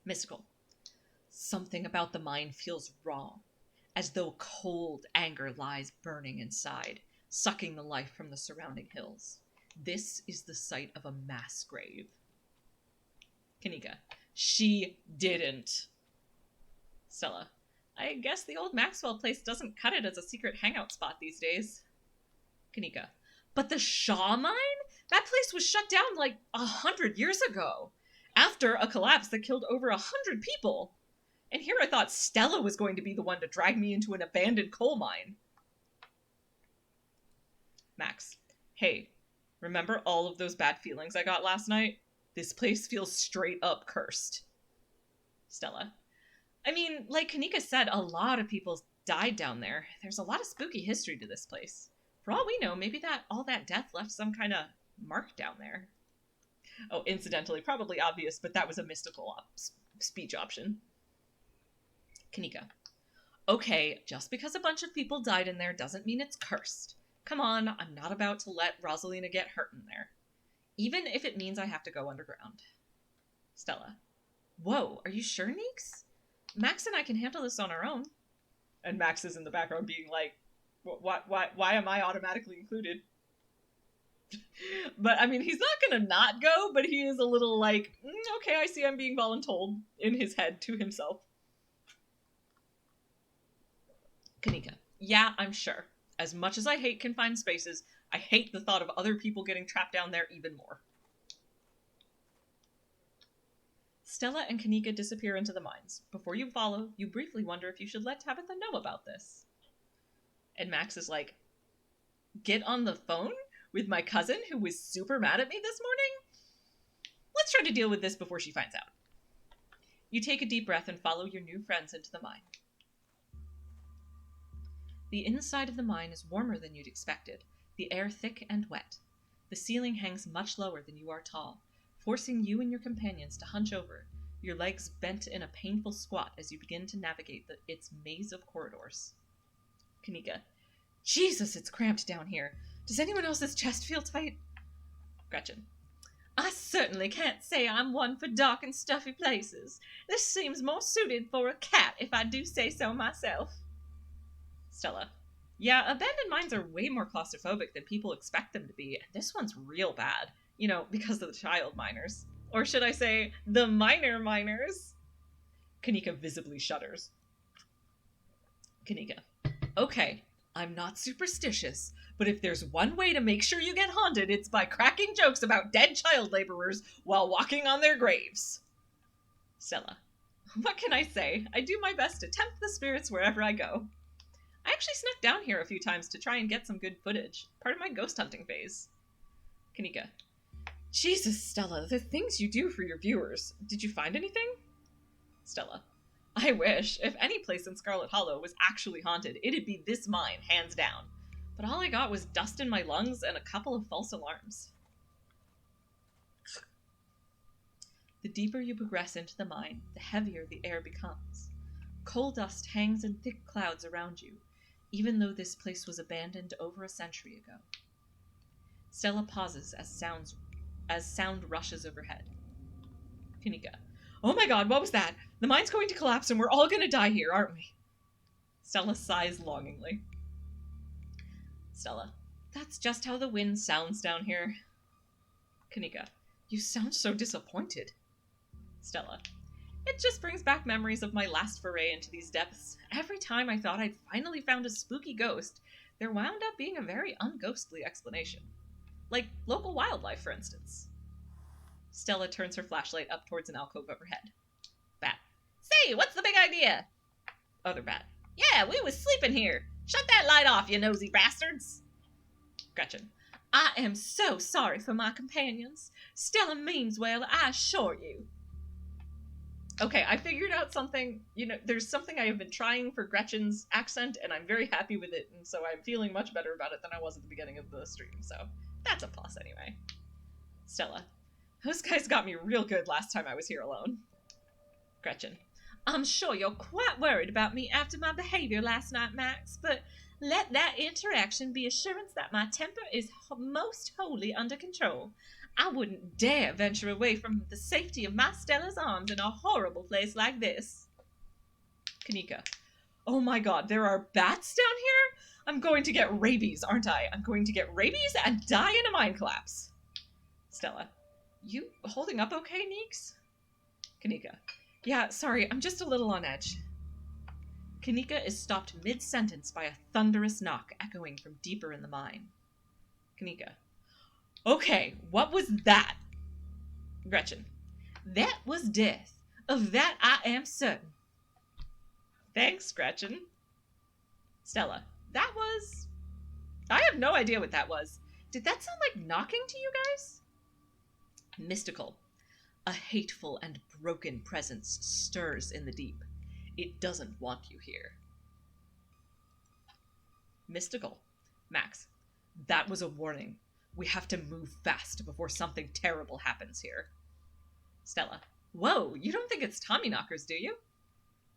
Mystical. Something about the mine feels wrong, as though cold anger lies burning inside, sucking the life from the surrounding hills. This is the site of a mass grave. Kanika. She didn't. Stella. I guess the old Maxwell place doesn't cut it as a secret hangout spot these days. Kanika. But the Shaw mine? That place was shut down like 100 years ago, after a collapse that killed over 100 people. And here I thought Stella was going to be the one to drag me into an abandoned coal mine. Max. Hey, remember all of those bad feelings I got last night? This place feels straight up cursed. Stella. I mean, like Kanika said, a lot of people died down there. There's a lot of spooky history to this place. For all we know, maybe all that death left some kind of mark down there. Oh, incidentally, probably obvious, but that was a mystical speech option. Kanika. Okay, just because a bunch of people died in there doesn't mean it's cursed. Come on, I'm not about to let Rosalina get hurt in there. Even if it means I have to go underground. Stella. Whoa, are you sure, Neeks? Max and I can handle this on our own. And Max is in the background being like, why am I automatically included? But, I mean, he's not gonna not go, but he is a little like, okay, I see I'm being voluntold in his head to himself. Kanika. Yeah, I'm sure. As much as I hate confined spaces, I hate the thought of other people getting trapped down there even more. Stella and Kanika disappear into the mines. Before you follow, you briefly wonder if you should let Tabitha know about this. And Max is like, get on the phone with my cousin who was super mad at me this morning? Let's try to deal with this before she finds out. You take a deep breath and follow your new friends into the mine. The inside of the mine is warmer than you'd expected, the air thick and wet. The ceiling hangs much lower than you are tall, forcing you and your companions to hunch over, your legs bent in a painful squat as you begin to navigate its maze of corridors. Kanika. Jesus, it's cramped down here. Does anyone else's chest feel tight? Gretchen. I certainly can't say I'm one for dark and stuffy places. This seems more suited for a cat, if I do say so myself. Stella. Yeah, abandoned mines are way more claustrophobic than people expect them to be, and this one's real bad. You know, because of the child miners. Or should I say, the minor miners? Kanika visibly shudders. Kanika. Okay, I'm not superstitious, but if there's one way to make sure you get haunted, it's by cracking jokes about dead child laborers while walking on their graves. Stella. What can I say? I do my best to tempt the spirits wherever I go. I actually snuck down here a few times to try and get some good footage. Part of my ghost hunting phase. Kanika. Jesus, Stella, the things you do for your viewers. Did you find anything? Stella. I wish. If any place in Scarlet Hollow was actually haunted, it'd be this mine, hands down. But all I got was dust in my lungs and a couple of false alarms. The deeper you progress into the mine, the heavier the air becomes. Coal dust hangs in thick clouds around you, even though this place was abandoned over a century ago. Stella pauses as sound rushes overhead. Kanika. Oh my god, what was that? The mine's going to collapse and we're all going to die here, aren't we? Stella sighs longingly. Stella. That's just how the wind sounds down here. Kanika. You sound so disappointed. Stella. It just brings back memories of my last foray into these depths. Every time I thought I'd finally found a spooky ghost, there wound up being a very unghostly explanation. Like local wildlife, for instance. Stella turns her flashlight up towards an alcove overhead. Bat. Say, what's the big idea? Other bat. Yeah, we was sleeping here. Shut that light off, you nosy bastards. Gretchen. I am so sorry for my companions. Stella means well, I assure you. Okay, I figured out something. You know, there's something I have been trying for Gretchen's accent, and I'm very happy with it, and so I'm feeling much better about it than I was at the beginning of the stream, so that's a plus anyway. Stella. Those guys got me real good last time I was here alone. Gretchen. I'm sure you're quite worried about me after my behavior last night, Max, but let that interaction be assurance that my temper is most wholly under control. I wouldn't dare venture away from the safety of my Stella's arms in a horrible place like this. Kanika. Oh my god, there are bats down here? I'm going to get rabies, aren't I? I'm going to get rabies and die in a mind collapse. Stella. You holding up okay, Neeks? Kanika. Yeah, sorry, I'm just a little on edge. Kanika is stopped mid-sentence by a thunderous knock echoing from deeper in the mine. Kanika. Okay, what was that? Gretchen. That was death. Of that I am certain. Thanks, Gretchen. Stella. That was... I have no idea what that was. Did that sound like knocking to you guys? Mystical. A hateful and broken presence stirs in the deep. It doesn't want you here. Mystical. Max. That was a warning. We have to move fast before something terrible happens here. Stella. Whoa, you don't think it's Tommyknockers, do you?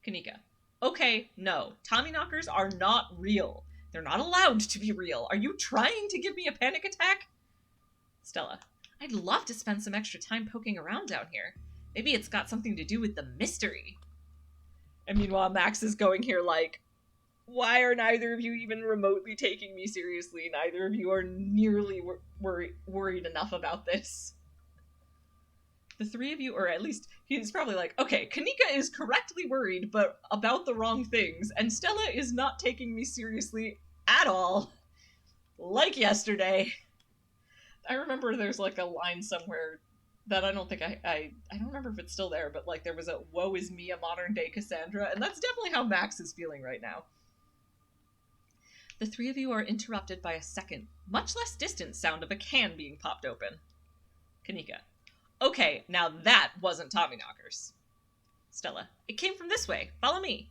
Kanika. Okay, no. Tommyknockers are not real. They're not allowed to be real. Are you trying to give me a panic attack? Stella. I'd love to spend some extra time poking around down here. Maybe it's got something to do with the mystery. And meanwhile, Max is going here like, why are neither of you even remotely taking me seriously? Neither of you are nearly worried enough about this. The three of you, or at least he's probably like, okay, Kanika is correctly worried, but about the wrong things, and Stella is not taking me seriously at all. Like yesterday. I remember there's like a line somewhere that I don't think I don't remember if it's still there, but like there was a woe is me, a modern day Cassandra, and that's definitely how Max is feeling right now. The three of you are interrupted by a second, much less distant sound of a can being popped open. Kanika. Okay, now that wasn't Tommyknockers. Stella. It came from this way. Follow me.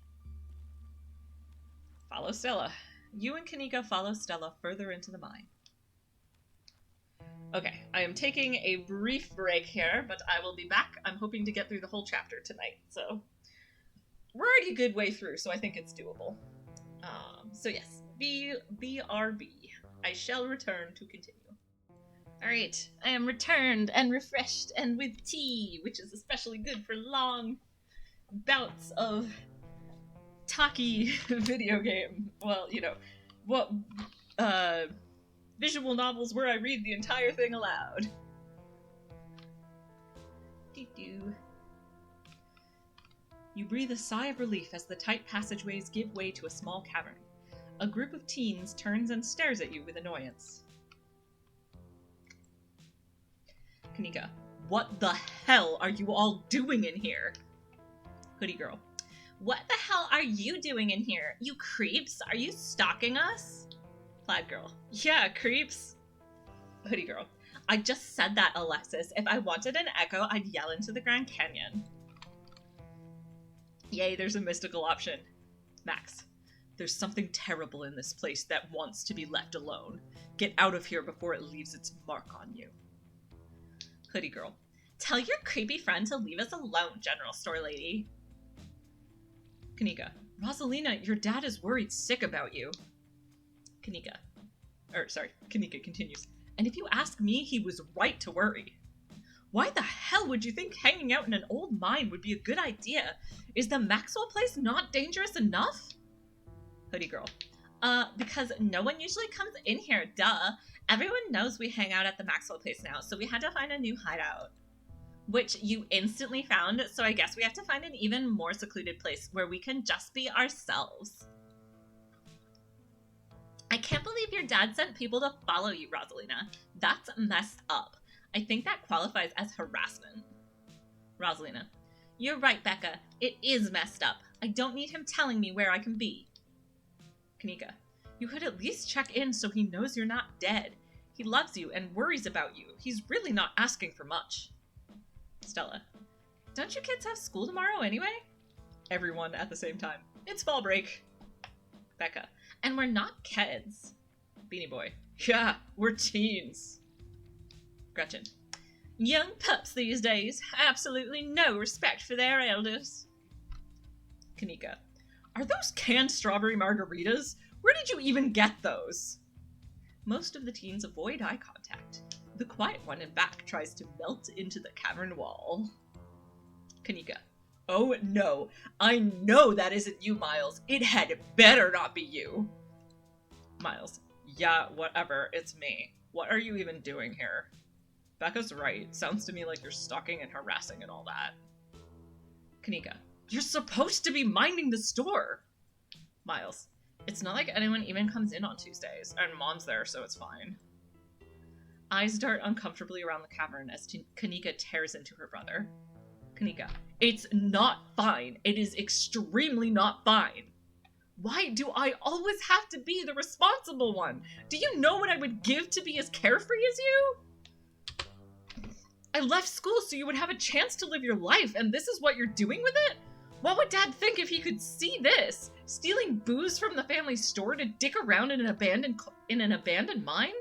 Follow Stella. You and Kanika follow Stella further into the mine. Okay, I am taking a brief break here, but I will be back. I'm hoping to get through the whole chapter tonight, so we're already a good way through, so I think it's doable. So yes, BRB. I shall return to continue. Alright, I am returned and refreshed and with tea, which is especially good for long bouts of talky video game. Well, you know, what, visual novels where I read the entire thing aloud. Doo-doo. You breathe a sigh of relief as the tight passageways give way to a small cavern. A group of teens turns and stares at you with annoyance. Kanika. What the hell are you all doing in here? Hoodie girl. What the hell are you doing in here? You creeps? Are you stalking us? Plaid girl. Yeah, creeps. Hoodie girl. I just said that, Alexis. If I wanted an echo, I'd yell into the Grand Canyon. Yay, there's a mystical option. Max. There's something terrible in this place that wants to be left alone. Get out of here before it leaves its mark on you. Hoodie girl. Tell your creepy friend to leave us alone, General Store Lady. Kanika. Rosalina, your dad is worried sick about you. Kanika continues. And if you ask me, he was right to worry. Why the hell would you think hanging out in an old mine would be a good idea? Is the Maxwell place not dangerous enough? Hoodie girl. Because no one usually comes in here, duh. Everyone knows we hang out at the Maxwell place now, so we had to find a new hideout. Which you instantly found, so I guess we have to find an even more secluded place where we can just be ourselves. I can't believe your dad sent people to follow you, Rosalina. That's messed up. I think that qualifies as harassment. Rosalina. You're right, Becca. It is messed up. I don't need him telling me where I can be. Kanika. You could at least check in so he knows you're not dead. He loves you and worries about you. He's really not asking for much. Stella. Don't you kids have school tomorrow anyway? Everyone at the same time. It's fall break. Becca. And we're not kids. Beanie Boy. Yeah, we're teens. Gretchen. Young pups these days. Absolutely no respect for their elders. Kanika. Are those canned strawberry margaritas? Where did you even get those? Most of the teens avoid eye contact. The quiet one in back tries to melt into the cavern wall. Kanika. Oh no, I know that isn't you, Miles. It had better not be you. Miles. Yeah, whatever, it's me. What are you even doing here? Becca's right. Sounds to me like you're stalking and harassing and all that. Kanika. You're supposed to be minding the store. Miles. It's not like anyone even comes in on Tuesdays, and Mom's there, so it's fine. Eyes dart uncomfortably around the cavern as Kanika tears into her brother. Kanika. It's not fine. It is extremely not fine. Why do I always have to be the responsible one? Do you know what I would give to be as carefree as you? I left school so you would have a chance to live your life, and this is what you're doing with it? What would Dad think if he could see this? Stealing booze from the family store to dick around in an abandoned mine?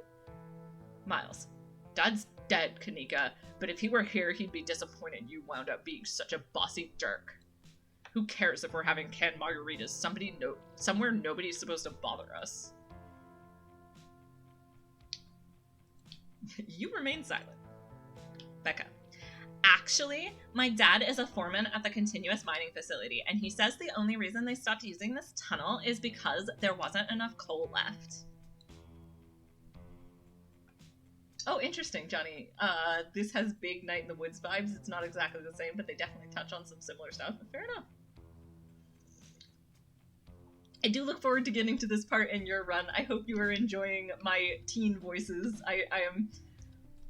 Miles. Dad's dead, Kanika, but if he were here, he'd be disappointed you wound up being such a bossy jerk. Who cares if we're having canned margaritas? Somewhere nobody's supposed to bother us. You remain silent. Becca. Actually, my dad is a foreman at the continuous mining facility, and he says the only reason they stopped using this tunnel is because there wasn't enough coal left. Oh, interesting, Johnny. This has big Night in the Woods vibes. It's not exactly the same, but they definitely touch on some similar stuff. Fair enough. I do look forward to getting to this part in your run. I hope you are enjoying my teen voices. I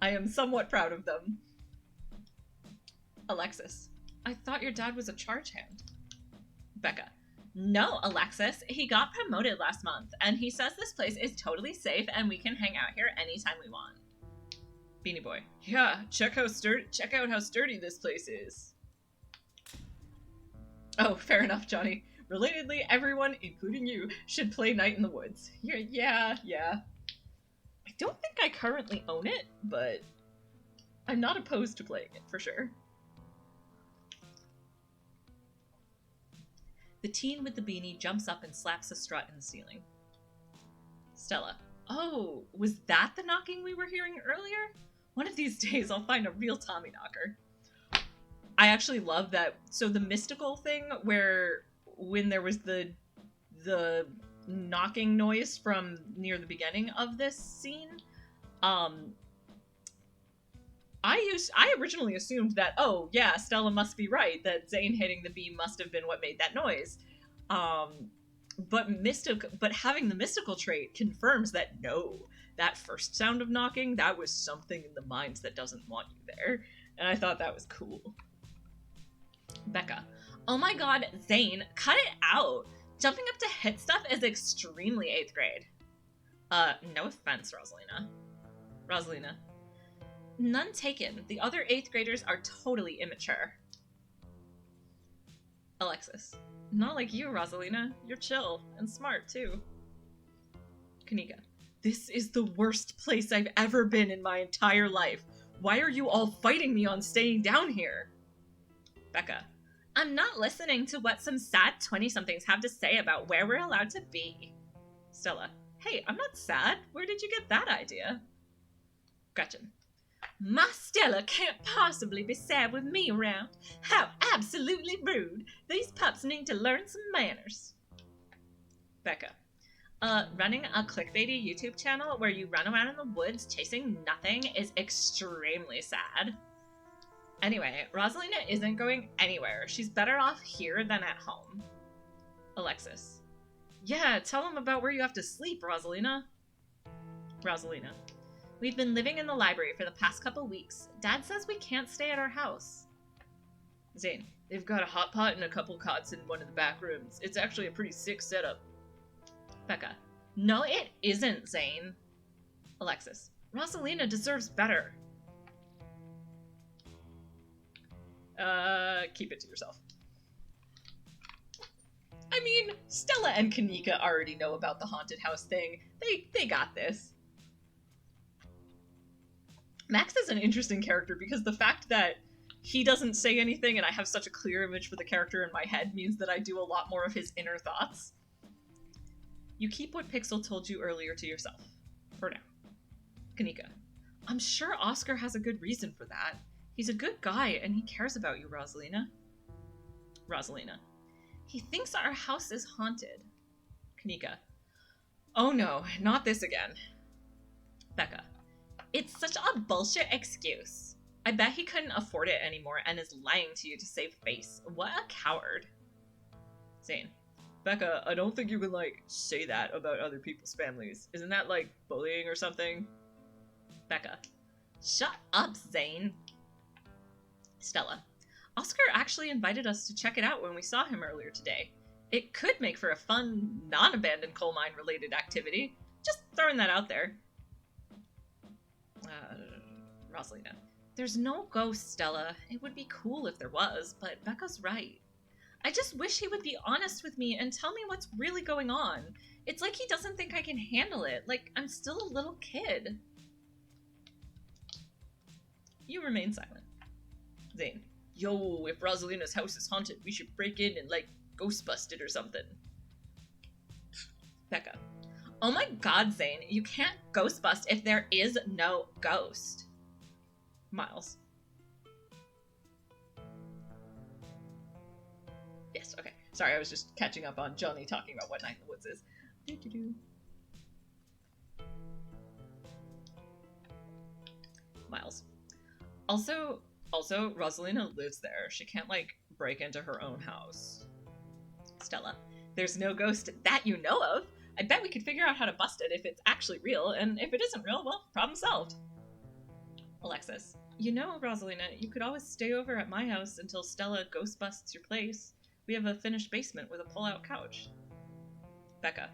am somewhat proud of them. Alexis. I thought your dad was a charge hand. Becca. No, Alexis. He got promoted last month, and he says this place is totally safe and we can hang out here anytime we want. Beanie Boy. Yeah, check out how sturdy this place is. Oh, fair enough, Johnny. Relatedly, everyone, including you, should play Night in the Woods. Yeah. I don't think I currently own it, but I'm not opposed to playing it, for sure. The teen with the beanie jumps up and slaps a strut in the ceiling. Stella. Oh, was that the knocking we were hearing earlier? One of these days I'll find a real Tommy knocker. I actually love that. So the mystical thing where when there was the knocking noise from near the beginning of this scene, I originally assumed that, oh yeah, Stella must be right, that Zane hitting the beam must have been what made that noise. But having the mystical trait confirms that no, that first sound of knocking, that was something in the mines that doesn't want you there. And I thought that was cool. Becca. Oh my god, Zane, cut it out. Jumping up to hit stuff is extremely 8th grade. No offense, Rosalina. None taken. The other 8th graders are totally immature. Alexis. Not like you, Rosalina. You're chill and smart, too. Kanika. This is the worst place I've ever been in my entire life. Why are you all fighting me on staying down here? Becca. I'm not listening to what some sad 20-somethings have to say about where we're allowed to be. Stella. Hey, I'm not sad. Where did you get that idea? Gretchen. My Stella can't possibly be sad with me around. How absolutely rude. These pups need to learn some manners. Becca. Running a clickbaity YouTube channel where you run around in the woods chasing nothing is extremely sad. Anyway, Rosalina isn't going anywhere. She's better off here than at home. Alexis. Yeah, tell them about where you have to sleep, Rosalina. Rosalina. We've been living in the library for the past couple weeks. Dad says we can't stay at our house. Zane. They've got a hot pot and a couple cots in one of the back rooms. It's actually a pretty sick setup. Becca. No, it isn't, Zane. Alexis. Rosalina deserves better. Keep it to yourself. I mean, Stella and Kanika already know about the haunted house thing. They got this. Max is an interesting character because the fact that he doesn't say anything and I have such a clear image for the character in my head means that I do a lot more of his inner thoughts. You keep what Pixel told you earlier to yourself. For now. Kanika. I'm sure Oscar has a good reason for that. He's a good guy and he cares about you, Rosalina. Rosalina. He thinks our house is haunted. Kanika. Oh no, not this again. Becca. It's such a bullshit excuse. I bet he couldn't afford it anymore and is lying to you to save face. What a coward. Zane. Becca, I don't think you can, say that about other people's families. Isn't that, bullying or something? Becca. Shut up, Zane. Stella. Oscar actually invited us to check it out when we saw him earlier today. It could make for a fun, non-abandoned coal mine related activity. Just throwing that out there. Rosalina. There's no ghost, Stella. It would be cool if there was, but Becca's right. I just wish he would be honest with me and tell me what's really going on. It's like he doesn't think I can handle it. Like, I'm still a little kid. You remain silent. Zane. Yo, if Rosalina's house is haunted, we should break in and, ghost bust it or something. Becca. Oh my god, Zane, you can't ghost bust if there is no ghost. Miles. Yes, okay. Sorry, I was just catching up on Johnny talking about what Night in the Woods is. Doo-doo-doo. Miles. Also, Rosalina lives there. She can't, break into her own house. Stella. There's no ghost that you know of. I bet we could figure out how to bust it if it's actually real, and if it isn't real, well, problem solved. Alexis. You know, Rosalina, you could always stay over at my house until Stella ghost busts your place. We have a finished basement with a pull-out couch. Becca.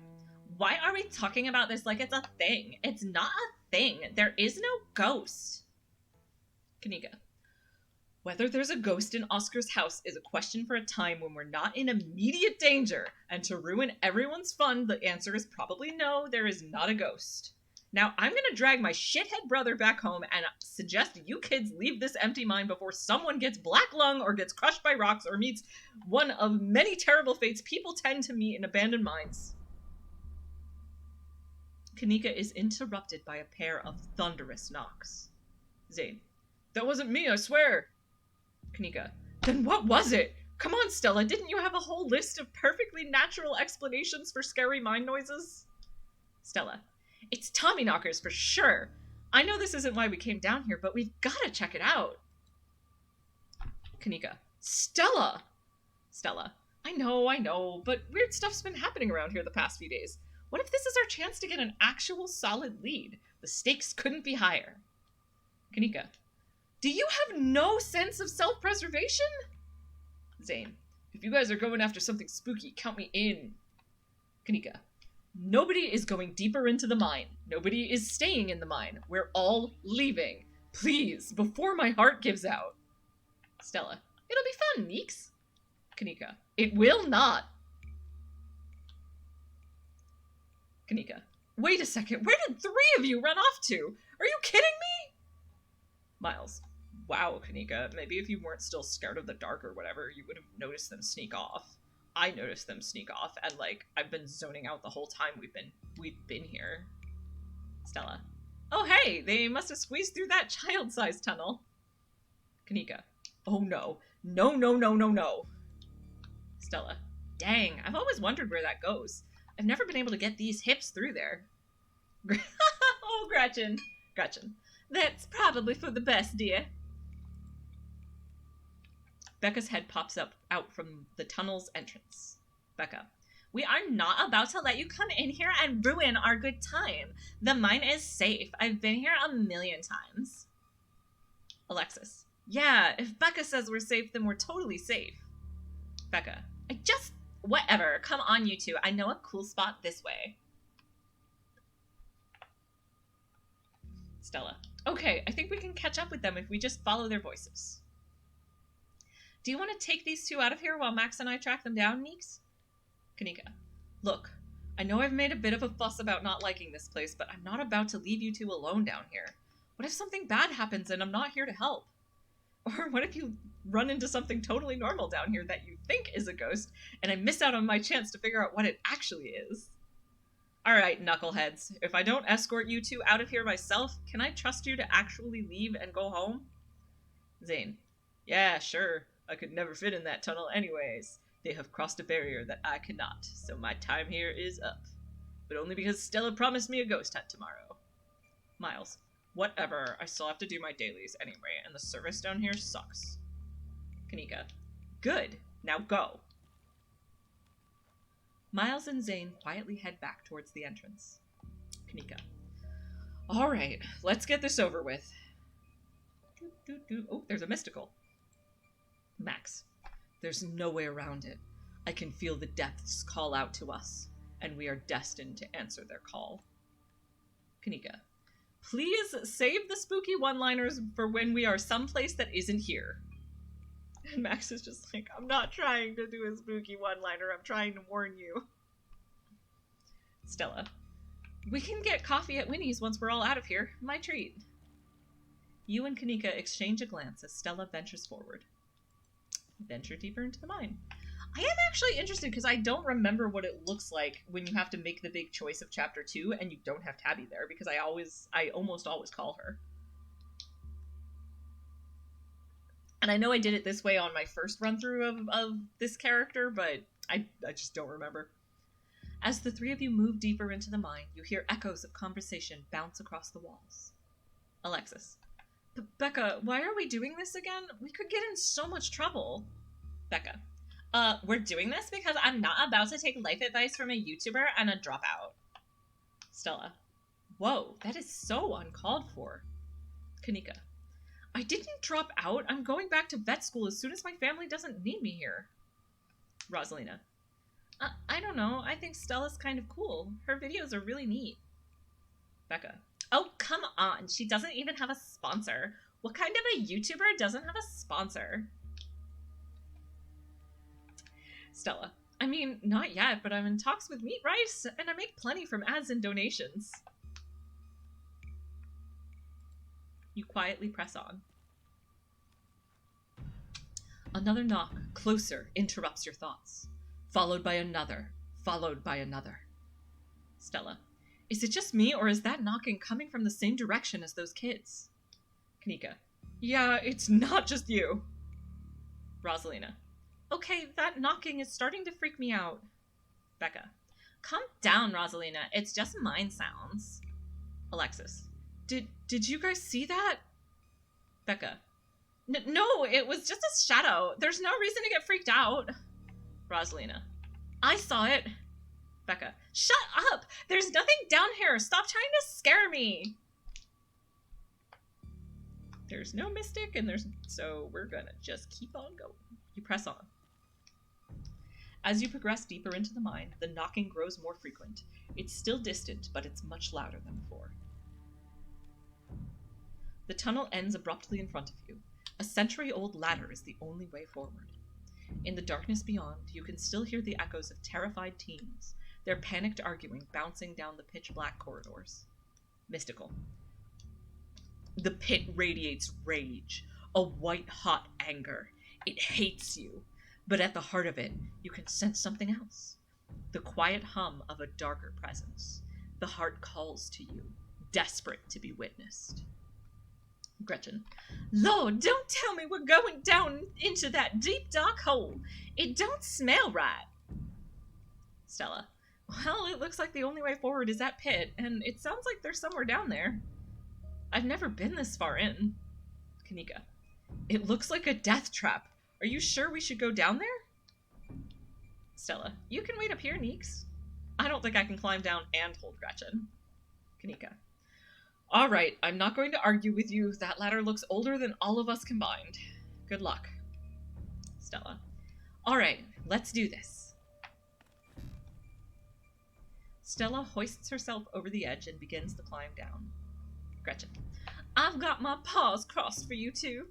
Why are we talking about this like it's a thing? It's not a thing. There is no ghost. Kanika. Whether there's a ghost in Oscar's house is a question for a time when we're not in immediate danger, and to ruin everyone's fun, the answer is probably no, there is not a ghost. Now, I'm gonna drag my shithead brother back home and suggest you kids leave this empty mine before someone gets black lung or gets crushed by rocks or meets one of many terrible fates people tend to meet in abandoned mines. Kanika is interrupted by a pair of thunderous knocks. Zane. That wasn't me, I swear! Kanika. Then what was it? Come on, Stella, didn't you have a whole list of perfectly natural explanations for scary mine noises? Stella. It's Tommyknockers for sure. I know this isn't why we came down here, but we've gotta check it out. Kanika. Stella! Stella. I know, but weird stuff's been happening around here the past few days. What if this is our chance to get an actual solid lead? The stakes couldn't be higher. Kanika. Do you have no sense of self-preservation? Zane. If you guys are going after something spooky, count me in. Kanika. Nobody is going deeper into the mine. Nobody is staying in the mine. We're all leaving. Please, before my heart gives out. Stella. It'll be fun, Meeks. Kanika. It will not. Kanika. Wait a second. Where did 3 of you run off to? Are you kidding me? Miles. Wow, Kanika. Maybe if you weren't still scared of the dark or whatever, you would have noticed them sneak off. I noticed them sneak off, and I've been zoning out the whole time we've been here. Stella. Oh hey, they must have squeezed through that child-sized tunnel. Kanika. Oh no. No. Stella. Dang, I've always wondered where that goes. I've never been able to get these hips through there. Oh, Gretchen. That's probably for the best, dear. Becca's head pops up out from the tunnel's entrance. Becca. We are not about to let you come in here and ruin our good time. The mine is safe. I've been here a million times. Alexis. Yeah, if Becca says we're safe, then we're totally safe. Becca. Whatever. Come on, you two. I know a cool spot this way. Stella. Okay, I think we can catch up with them if we just follow their voices. Do you want to take these two out of here while Max and I track them down, Meeks? Kanika. Look, I know I've made a bit of a fuss about not liking this place, but I'm not about to leave you two alone down here. What if something bad happens and I'm not here to help? Or what if you run into something totally normal down here that you think is a ghost, and I miss out on my chance to figure out what it actually is? Alright, knuckleheads. If I don't escort you two out of here myself, can I trust you to actually leave and go home? Zane. Yeah, sure. I could never fit in that tunnel anyways. They have crossed a barrier that I cannot, so my time here is up. But only because Stella promised me a ghost hunt tomorrow. Miles. Whatever, I still have to do my dailies anyway, and the service down here sucks. Kanika. Good. Now go. Miles and Zane quietly head back towards the entrance. Kanika. Alright, let's get this over with. Oh, there's a mystical. Max. There's no way around it. I can feel the depths call out to us, and we are destined to answer their call. Kanika. Please save the spooky one-liners for when we are someplace that isn't here. And Max is just like, I'm not trying to do a spooky one-liner, I'm trying to warn you. Stella. We can get coffee at Winnie's once we're all out of here. My treat. You and Kanika exchange a glance as Stella ventures forward. Venture deeper into the mine. I am actually interested because I don't remember what it looks like when you have to make the big choice of chapter 2 and you don't have Tabby there, because I almost always call her. And I know I did it this way on my first run through of this character, but I just don't remember. As the three of you move deeper into the mine, you hear echoes of conversation bounce across the walls. Alexis. Becca, why are we doing this again? We could get in so much trouble. Becca. We're doing this because I'm not about to take life advice from a YouTuber and a dropout. Stella. Whoa, that is so uncalled for. Kanika. I didn't drop out. I'm going back to vet school as soon as my family doesn't need me here. Rosalina. I don't know. I think Stella's kind of cool. Her videos are really neat. Becca. Oh, come on. She doesn't even have a sponsor. What kind of a YouTuber doesn't have a sponsor? Stella. I mean, not yet, but I'm in talks with Meat Rice, and I make plenty from ads and donations. You quietly press on. Another knock, closer, interrupts your thoughts. Followed by another, followed by another. Stella. Is it just me, or is that knocking coming from the same direction as those kids? Kanika. Yeah, it's not just you. Rosalina. Okay, that knocking is starting to freak me out. Becca. Calm down, Rosalina. It's just mind sounds. Alexis. Did you guys see that? Becca. No, it was just a shadow. There's no reason to get freaked out. Rosalina. I saw it. Becca. Shut up! There's nothing down here! Stop trying to scare me! There's no mystic, and so we're gonna just keep on going. You press on. As you progress deeper into the mine, the knocking grows more frequent. It's still distant, but it's much louder than before. The tunnel ends abruptly in front of you. A century-old ladder is the only way forward. In the darkness beyond, you can still hear the echoes of terrified teens, their panicked arguing bouncing down the pitch-black corridors. Mystical. The pit radiates rage, a white-hot anger. It hates you, but at the heart of it, you can sense something else. The quiet hum of a darker presence. The heart calls to you, desperate to be witnessed. Gretchen. Lord, don't tell me we're going down into that deep dark hole. It don't smell right. Stella. Well, it looks like the only way forward is that pit, and it sounds like there's somewhere down there. I've never been this far in. Kanika. It looks like a death trap. Are you sure we should go down there? Stella. You can wait up here, Neeks. I don't think I can climb down and hold Gretchen. Kanika. Alright, I'm not going to argue with you. That ladder looks older than all of us combined. Good luck. Stella. Alright, let's do this. Stella hoists herself over the edge and begins the climb down. Gretchen. I've got my paws crossed for you too.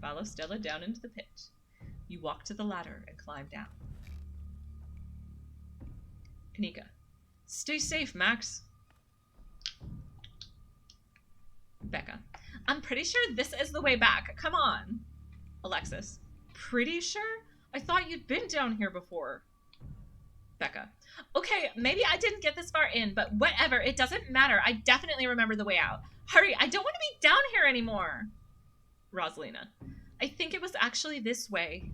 Follow Stella down into the pit. You walk to the ladder and climb down. Kanika. Stay safe, Max. Becca. I'm pretty sure this is the way back. Come on. Alexis. Pretty sure? I thought you'd been down here before. Becca. Okay, maybe I didn't get this far in, but whatever. It doesn't matter. I definitely remember the way out. Hurry, I don't want to be down here anymore. Rosalina. I think it was actually this way.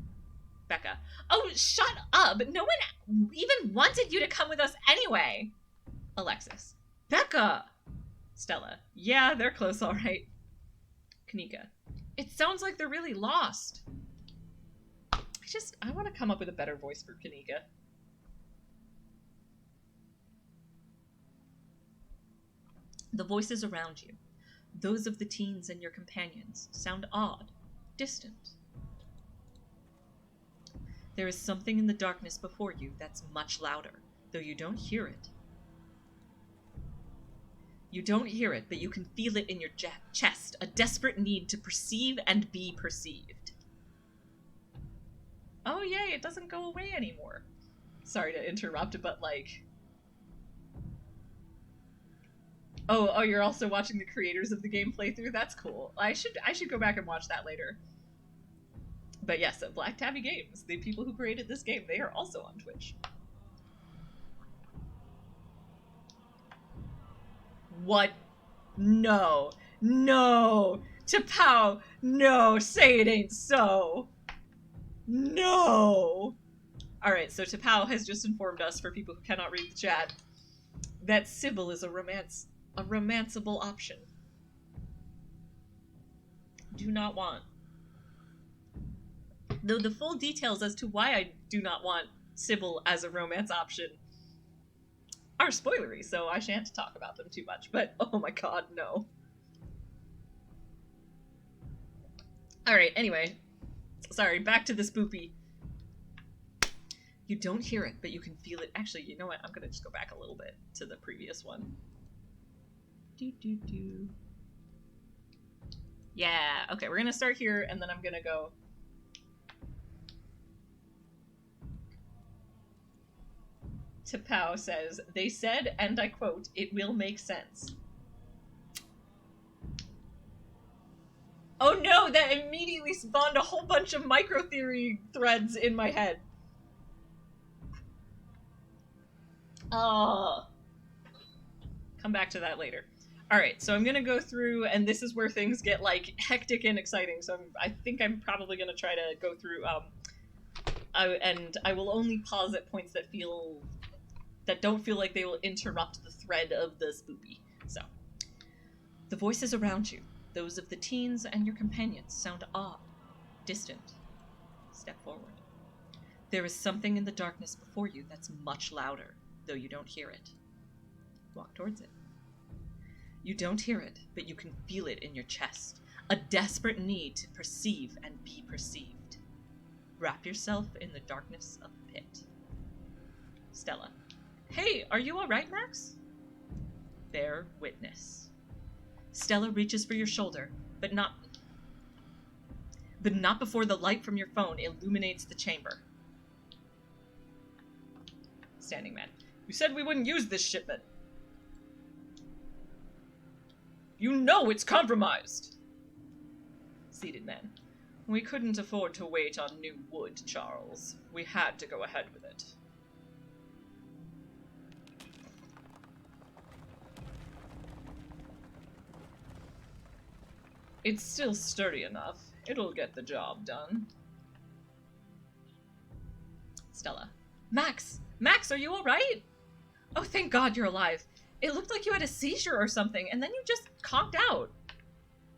Becca. Oh, shut up. No one even wanted you to come with us anyway. Alexis. Becca. Stella. Yeah, they're close, all right. Kanika. It sounds like they're really lost. I want to come up with a better voice for Kanika. The voices around you, those of the teens and your companions, sound odd, distant. There is something in the darkness before you that's much louder, though you don't hear it. You don't hear it, but you can feel it in your chest, a desperate need to perceive and be perceived. Oh yay, it doesn't go away anymore. Sorry to interrupt, but like... Oh, you're also watching the creators of the game playthrough? That's cool. I should go back and watch that later. But yes, Black Tabby Games, the people who created this game, they are also on Twitch. What? No. No! T'Pau! No! Say it ain't so! No! Alright, so T'Pau has just informed us, for people who cannot read the chat, that Sybil is a romanceable option. Do not want. Though the full details as to why I do not want Sybil as a romance option are spoilery, so I shan't talk about them too much, but oh my god, no. Alright, anyway. Sorry, back to the spoopy. You don't hear it, but you can feel it. Actually, you know what? I'm gonna just go back a little bit to the previous one. Do. Yeah, okay, we're gonna start here, and then I'm gonna go... T'Pau says, they said, and I quote, it will make sense. Oh no, that immediately spawned a whole bunch of micro-theory threads in my head. Come back to that later. Alright, so I'm gonna go through, and this is where things get, like, hectic and exciting, so I think I'm probably gonna try to go through, and I will only pause at points that don't feel like they will interrupt the thread of the spoopy. So, the voices around you, those of the teens and your companions, sound odd, distant. Step forward. There is something in the darkness before you that's much louder, though you don't hear it. Walk towards it. You don't hear it, but you can feel it in your chest, a desperate need to perceive and be perceived. Wrap yourself in the darkness of the pit. Stella. Hey, are you alright, Max? Bear witness. Stella reaches for your shoulder, but not before the light from your phone illuminates the chamber. Standing man. You said we wouldn't use this shipment. You know it's compromised. Seated man. We couldn't afford to wait on new wood, Charles. We had to go ahead with it. It's still sturdy enough. It'll get the job done. Stella. Max! Max, are you alright? Oh, thank God you're alive. It looked like you had a seizure or something, and then you just conked out.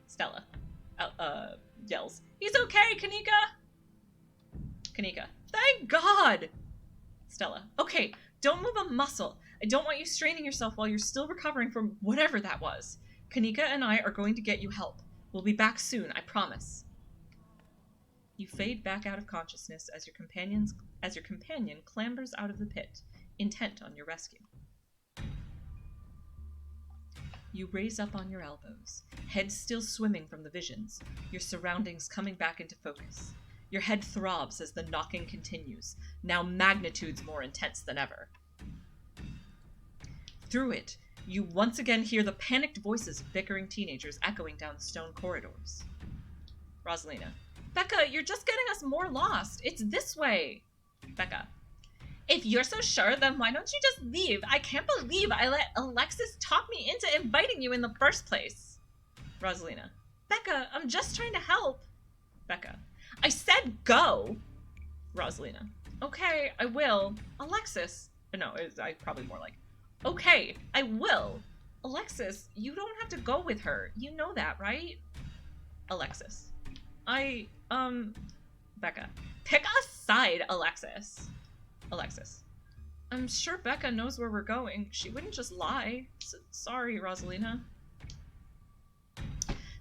Stella. Yells. He's okay, Kanika! Kanika. Thank God! Stella. Okay, don't move a muscle. I don't want you straining yourself while you're still recovering from whatever that was. Kanika and I are going to get you help. We'll be back soon, I promise. You fade back out of consciousness as your companion clambers out of the pit, intent on your rescue. You raise up on your elbows, head still swimming from the visions, your surroundings coming back into focus. Your head throbs as the knocking continues, now magnitudes more intense than ever. Through it, you once again hear the panicked voices of bickering teenagers echoing down the stone corridors. Rosalina. Becca, you're just getting us more lost. It's this way. Becca. If you're so sure, then why don't you just leave? I can't believe I let Alexis talk me into inviting you in the first place. Rosalina. Becca, I'm just trying to help. Becca. I said go. Rosalina. Okay, I will. Alexis. No, I probably more like, okay, I will. Alexis, you don't have to go with her. You know that, right? Alexis. Becca. Pick a side, Alexis. Alexis. I'm sure Becca knows where we're going. She wouldn't just lie. Sorry, Rosalina.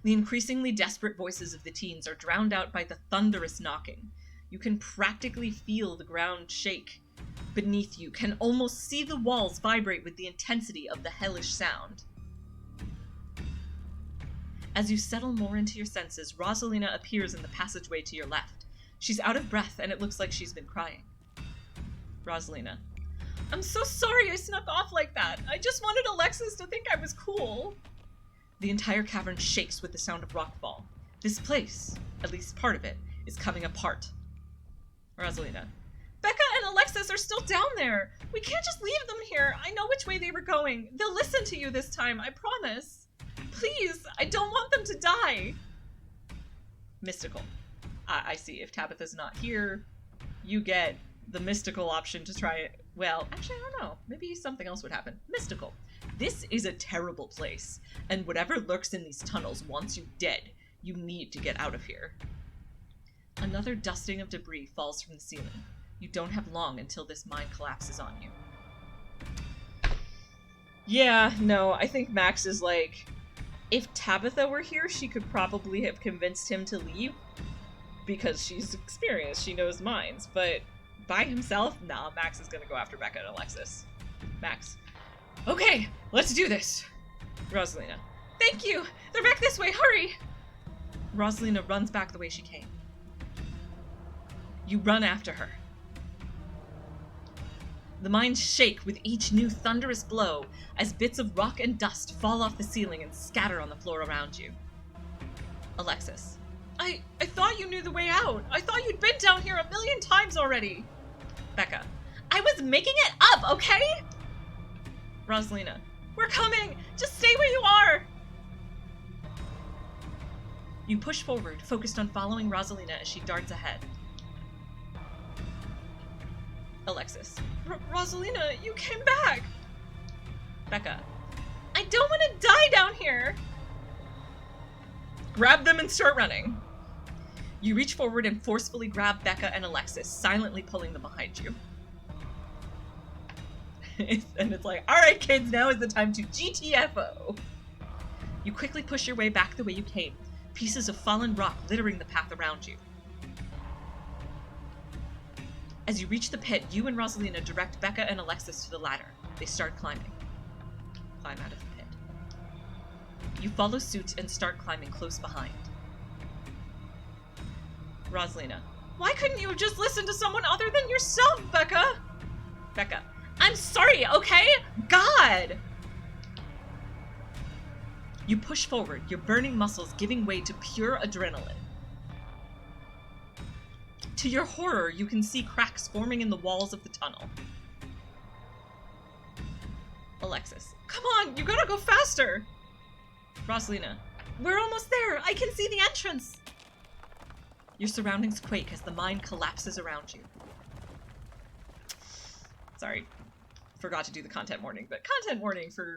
The increasingly desperate voices of the teens are drowned out by the thunderous knocking. You can practically feel the ground shake beneath you, can almost see the walls vibrate with the intensity of the hellish sound. As you settle more into your senses, Rosalina appears in the passageway to your left. She's out of breath, and it looks like she's been crying. Rosalina. I'm so sorry I snuck off like that. I just wanted Alexis to think I was cool. The entire cavern shakes with the sound of rockfall. This place, at least part of it, is coming apart. Rosalina. Becca and Alexis are still down there. We can't just leave them here. I know which way they were going. They'll listen to you this time, I promise. Please, I don't want them to die. Mystical. I see. If Tabitha's not here, you get the mystical option to try it. Well, actually, I don't know. Maybe something else would happen. Mystical. This is a terrible place, and whatever lurks in these tunnels wants you dead. You need to get out of here. Another dusting of debris falls from the ceiling. You don't have long until this mine collapses on you. Yeah, no, I think Max is like, if Tabitha were here, she could probably have convinced him to leave, because she's experienced, she knows mines, but by himself, nah, Max is gonna go after Becca and Alexis. Max. Okay, let's do this. Rosalina. Thank you! They're back this way, hurry! Rosalina runs back the way she came. You run after her. The mines shake with each new thunderous blow as bits of rock and dust fall off the ceiling and scatter on the floor around you. Alexis. I thought you knew the way out. I thought you'd been down here a million times already. Becca. I was making it up, okay? Rosalina. We're coming! Just stay where you are! You push forward, focused on following Rosalina as she darts ahead. Alexis. Rosalina, you came back! Becca. I don't want to die down here! Grab them and start running. You reach forward and forcefully grab Becca and Alexis, silently pulling them behind you. And it's like, alright kids, now is the time to GTFO! You quickly push your way back the way you came, pieces of fallen rock littering the path around you. As you reach the pit, you and Rosalina direct Becca and Alexis to the ladder. They start climbing. Climb out of the pit. You follow suit and start climbing close behind. Rosalina. Why couldn't you have just listened to someone other than yourself, Becca? Becca. I'm sorry, okay? God! You push forward, your burning muscles giving way to pure adrenaline. To your horror, you can see cracks forming in the walls of the tunnel. Alexis. Come on, you gotta go faster! Rosalina. We're almost there! I can see the entrance! Your surroundings quake as the mine collapses around you. Sorry. Forgot to do the content warning, but content warning for,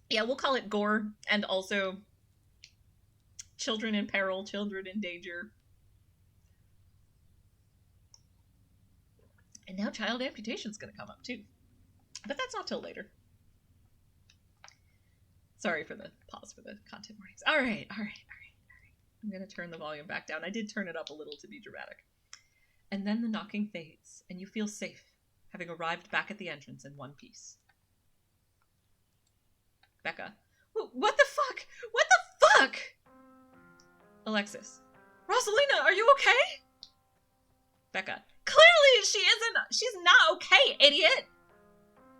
yeah, we'll call it gore, and also children in peril, children in danger. And now child amputation's gonna come up too. But that's not till later. Sorry for the pause for the content warnings. All right. I'm gonna turn the volume back down. I did turn it up a little to be dramatic. And then the knocking fades, and you feel safe, having arrived back at the entrance in one piece. Becca. What the fuck? What the fuck? Alexis. Rosalina, are you okay? Becca. Clearly she's not okay, idiot!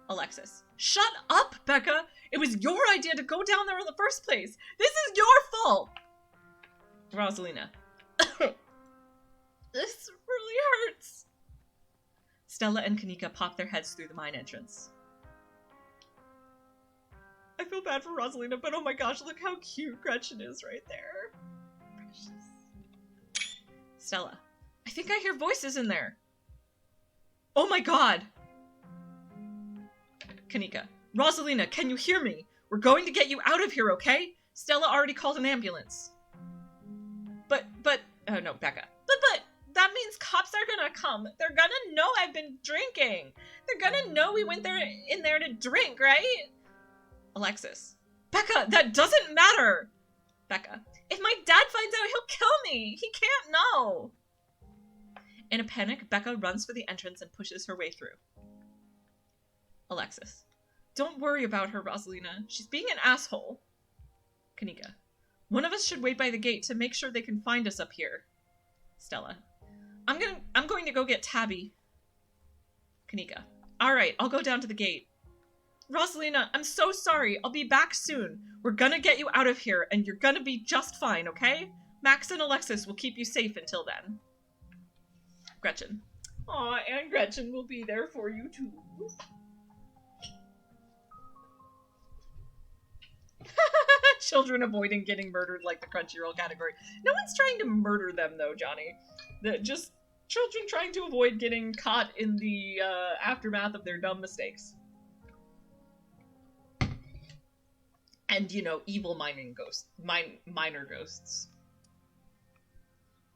Alexis. Shut up, Becca! It was your idea to go down there in the first place! This is your fault! Rosalina. This really hurts. Stella and Kanika pop their heads through the mine entrance. I feel bad for Rosalina, but oh my gosh, look how cute Gretchen is right there. Precious. Stella. I think I hear voices in there. Oh my god! Kanika. Rosalina, can you hear me? We're going to get you out of here, okay? Stella already called an ambulance. Oh no, Becca. But, that means cops are gonna come. They're gonna know I've been drinking. They're gonna know we went in there to drink, right? Alexis. Becca, that doesn't matter! Becca. If my dad finds out, he'll kill me! He can't know! In a panic, Becca runs for the entrance and pushes her way through. Alexis. Don't worry about her, Rosalina. She's being an asshole. Kanika. One of us should wait by the gate to make sure they can find us up here. Stella. I'm going to go get Tabby. Kanika. Alright, I'll go down to the gate. Rosalina, I'm so sorry. I'll be back soon. We're gonna get you out of here, and you're gonna be just fine, okay? Max and Alexis will keep you safe until then. Gretchen. Aw, and Gretchen will be there for you too. Children avoiding getting murdered like the Crunchyroll category. No one's trying to murder them though, Johnny. Just children trying to avoid getting caught in the aftermath of their dumb mistakes. And, you know, evil minor ghosts.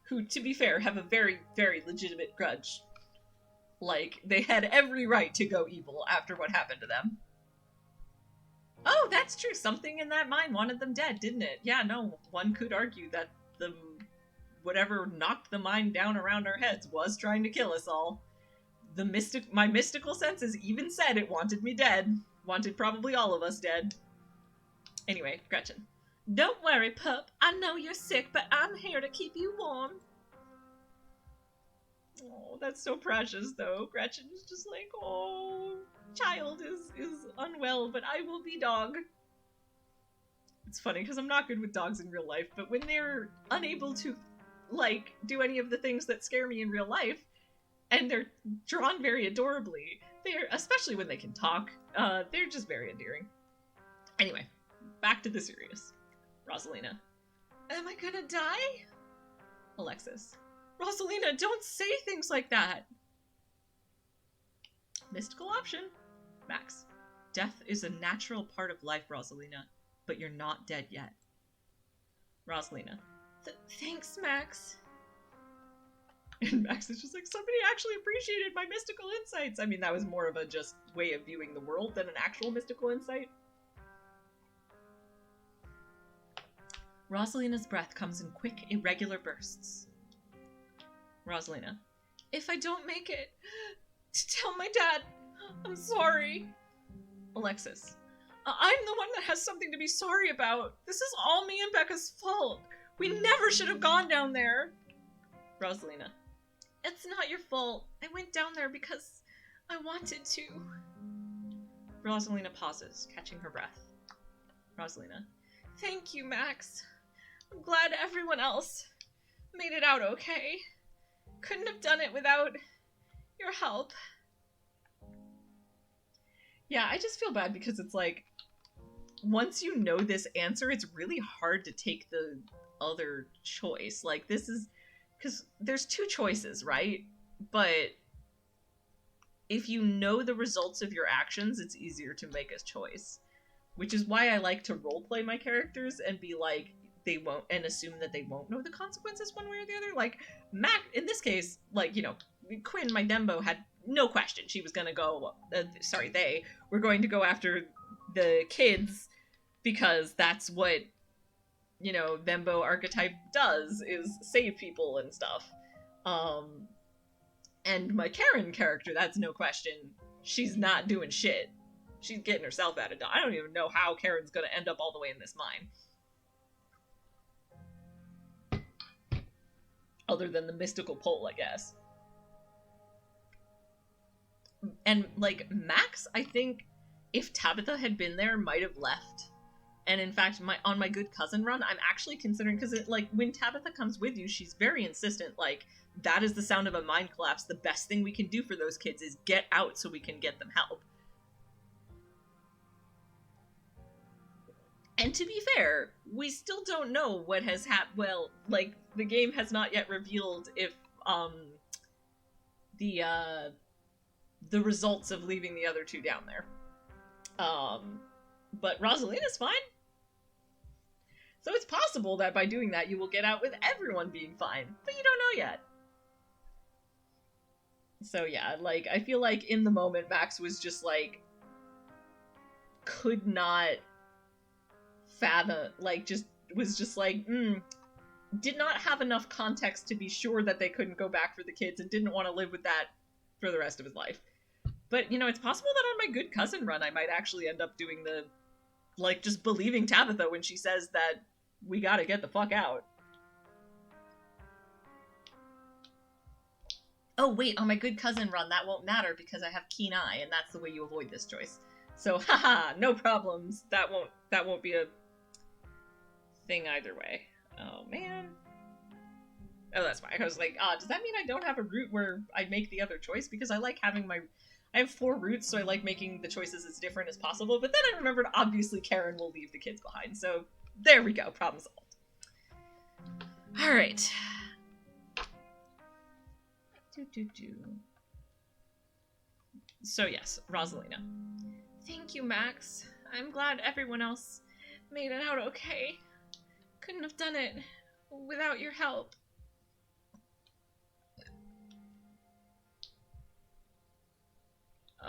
Who, to be fair, have a very, very legitimate grudge. Like, they had every right to go evil after what happened to them. Oh, that's true. Something in that mine wanted them dead, didn't it? Yeah, no, one could argue that whatever knocked the mine down around our heads was trying to kill us all. My mystical senses even said it wanted me dead. Wanted probably all of us dead. Anyway, Gretchen. Don't worry, pup. I know you're sick, but I'm here to keep you warm. Oh, that's so precious, though. Gretchen is just like, oh, child is unwell, but I will be dog. It's funny, because I'm not good with dogs in real life, but when they're unable to, like, do any of the things that scare me in real life, and they're drawn very adorably, especially when they can talk, they're just very endearing. Anyway, back to the serious. Rosalina. Am I gonna die? Alexis. Rosalina, don't say things like that! Mystical option. Max. Death is a natural part of life, Rosalina, but you're not dead yet. Rosalina. Thanks, Max. And Max is just like, somebody actually appreciated my mystical insights! I mean, that was more of a just way of viewing the world than an actual mystical insight. Rosalina's breath comes in quick, irregular bursts. Rosalina. If I don't make it, tell my dad. I'm sorry. Alexis. I'm the one that has something to be sorry about. This is all me and Becca's fault. We never should have gone down there. Rosalina. It's not your fault. I went down there because I wanted to. Rosalina pauses, catching her breath. Rosalina. Thank you, Max. I'm glad everyone else made it out okay. Couldn't have done it without your help. Yeah, I just feel bad because it's like, once you know this answer, it's really hard to take the other choice. Like, this is, because there's two choices, right? But if you know the results of your actions, it's easier to make a choice. Which is why I like to roleplay my characters and be like, they won't, and assume that they won't know the consequences one way or the other. Like, Mac, in this case, like, you know, Quinn, my Dembo, had no question. She was gonna go, they were going to go after the kids because that's what, you know, Dembo archetype does, is save people and stuff. And my Karen character, that's no question, she's not doing shit. She's getting herself out of Dodge. I don't even know how Karen's gonna end up all the way in this mine. Other than the mystical pole, I guess. And, like, Max, I think, if Tabitha had been there, might have left. And in fact, on my good cousin run, I'm actually considering, because, like, when Tabitha comes with you, she's very insistent, like, that is the sound of a mine collapse. The best thing we can do for those kids is get out so we can get them help. And to be fair, we still don't know what has happened. Well, like, the game has not yet revealed if, the results of leaving the other two down there. But Rosalina's fine. So it's possible that by doing that you will get out with everyone being fine, but you don't know yet. So yeah, like, I feel like in the moment Max was just like, could not fathom, like, was just like, did not have enough context to be sure that they couldn't go back for the kids and didn't want to live with that for the rest of his life. But, you know, it's possible that on my good cousin run I might actually end up doing the, like, just believing Tabitha when she says that we gotta get the fuck out. Oh wait, on my good cousin run that won't matter because I have keen eye and that's the way you avoid this choice. So, haha, no problems. That won't be a thing either way. Oh man. Oh, that's fine. I was like, does that mean I don't have a route where I make the other choice? Because I like having I have 4 routes, so I like making the choices as different as possible, but then I remembered obviously Karen will leave the kids behind, so there we go, problem solved. Alright. So yes, Rosalina. Thank you, Max. I'm glad everyone else made it out okay. Couldn't have done it without your help.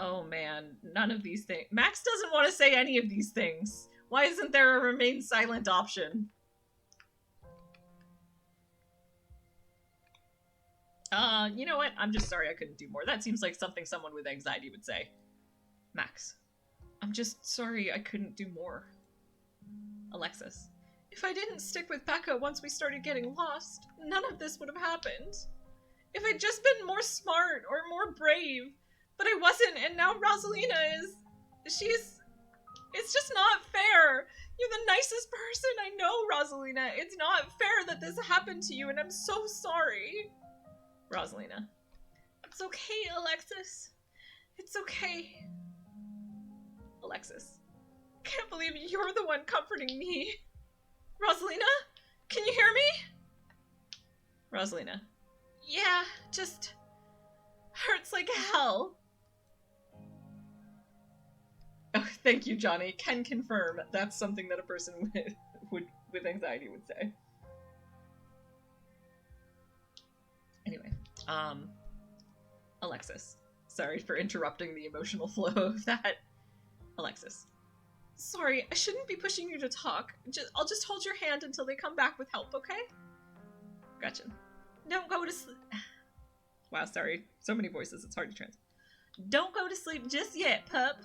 Oh man, none of these things. Max doesn't want to say any of these things. Why isn't there a remain silent option? You know what? I'm just sorry I couldn't do more. That seems like something someone with anxiety would say. Max. I'm just sorry I couldn't do more. Alexis. If I didn't stick with Becca once we started getting lost, none of this would have happened. If I'd just been more smart or more brave, but I wasn't, and now Rosalina is... It's just not fair. You're the nicest person I know, Rosalina. It's not fair that this happened to you, and I'm so sorry. Rosalina. It's okay, Alexis. It's okay. Alexis. I can't believe you're the one comforting me. Rosalina? Can you hear me? Rosalina. Yeah, just... hurts like hell. Oh, thank you, Johnny. Can confirm that's something that a person with anxiety would say. Anyway, Alexis. Sorry for interrupting the emotional flow of that. Alexis. Sorry, I shouldn't be pushing you to talk. I'll just hold your hand until they come back with help, okay? Gretchen. Don't go to sleep. Wow, sorry. So many voices, it's hard to translate. Don't go to sleep just yet, pup.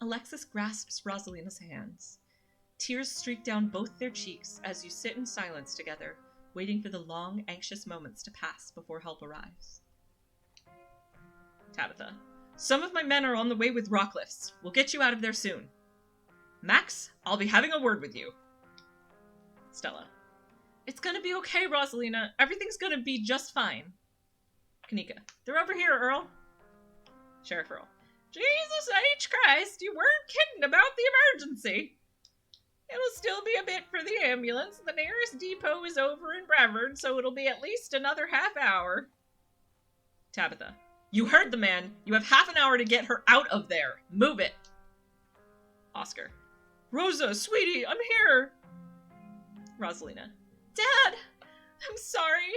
Alexis grasps Rosalina's hands. Tears streak down both their cheeks as you sit in silence together, waiting for the long, anxious moments to pass before help arrives. Tabitha. Some of my men are on the way with rock lifts. We'll get you out of there soon. Max, I'll be having a word with you. Stella. It's gonna be okay, Rosalina. Everything's gonna be just fine. Kanika. They're over here, Earl. Sheriff Earl. Jesus H. Christ, you weren't kidding about the emergency. It'll still be a bit for the ambulance. The nearest depot is over in Brevard, so it'll be at least another half hour. Tabitha. You heard the man. You have half an hour to get her out of there. Move it. Oscar. Rosa, sweetie, I'm here. Rosalina. Dad, I'm sorry.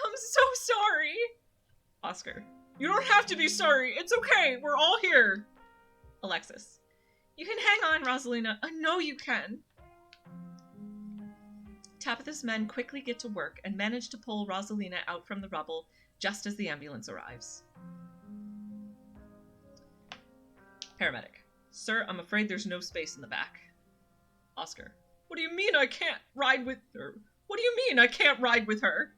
I'm so sorry. Oscar. You don't have to be sorry. It's okay. We're all here. Alexis. You can hang on, Rosalina. I know you can. Tabitha's men quickly get to work and manage to pull Rosalina out from the rubble just as the ambulance arrives. Paramedic. Sir, I'm afraid there's no space in the back. Oscar. What do you mean I can't ride with her? What do you mean I can't ride with her?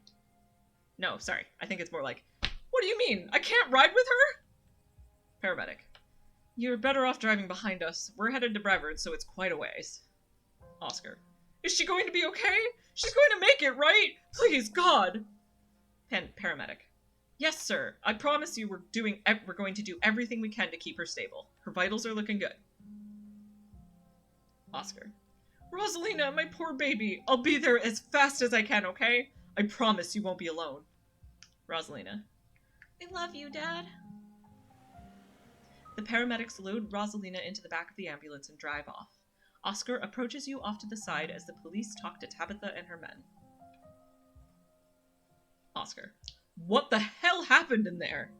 No, sorry. I think it's more like, what do you mean? I can't ride with her? Paramedic. You're better off driving behind us. We're headed to Brevard, so it's quite a ways. Oscar. Is she going to be okay? She's going to make it, right? Please, God. Paramedic. Yes, sir. I promise you we're going to do everything we can to keep her stable. Her vitals are looking good. Oscar. Rosalina, my poor baby. I'll be there as fast as I can, okay? I promise you won't be alone. Rosalina. I love you, Dad. The paramedics load Rosalina into the back of the ambulance and drive off. Oscar approaches you off to the side as the police talk to Tabitha and her men. Oscar. What the hell happened in there?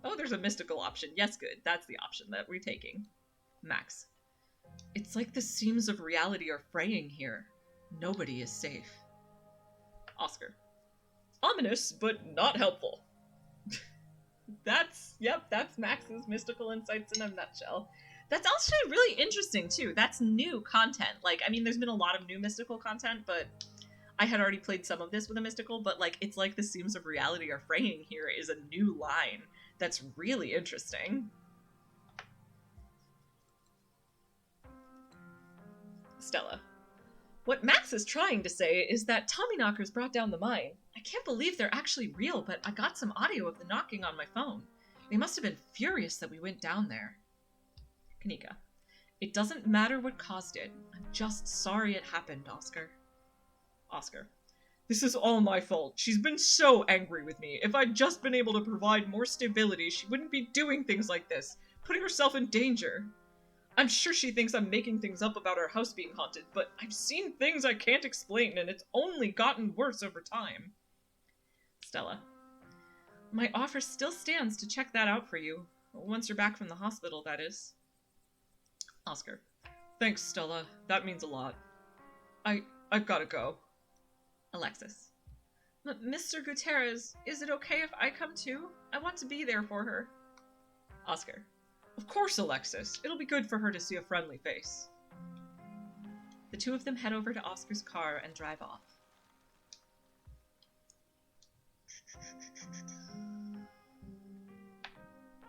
Oh, there's a mystical option. Yes, good. That's the option that we're taking. Max. It's like the seams of reality are fraying here. Nobody is safe. Oscar. Ominous, but not helpful. That's Max's mystical insights in a nutshell. That's actually really interesting, too. That's new content. Like, I mean, there's been a lot of new mystical content, but I had already played some of this with a mystical, but, like, it's like the seams of reality are fraying here is a new line. That's really interesting. Stella. What Max is trying to say is that Tommyknockers brought down the mine. I can't believe they're actually real, but I got some audio of the knocking on my phone. They must have been furious that we went down there. Kanika. It doesn't matter what caused it. I'm just sorry it happened, Oscar. Oscar. This is all my fault. She's been so angry with me. If I'd just been able to provide more stability, she wouldn't be doing things like this, putting herself in danger. I'm sure she thinks I'm making things up about our house being haunted, but I've seen things I can't explain, and it's only gotten worse over time. Stella. My offer still stands to check that out for you. Once you're back from the hospital, that is. Oscar. Thanks, Stella. That means a lot. I've gotta go. Alexis. Mr. Gutierrez, is it okay if I come too? I want to be there for her. Oscar. Of course, Alexis. It'll be good for her to see a friendly face. The two of them head over to Oscar's car and drive off.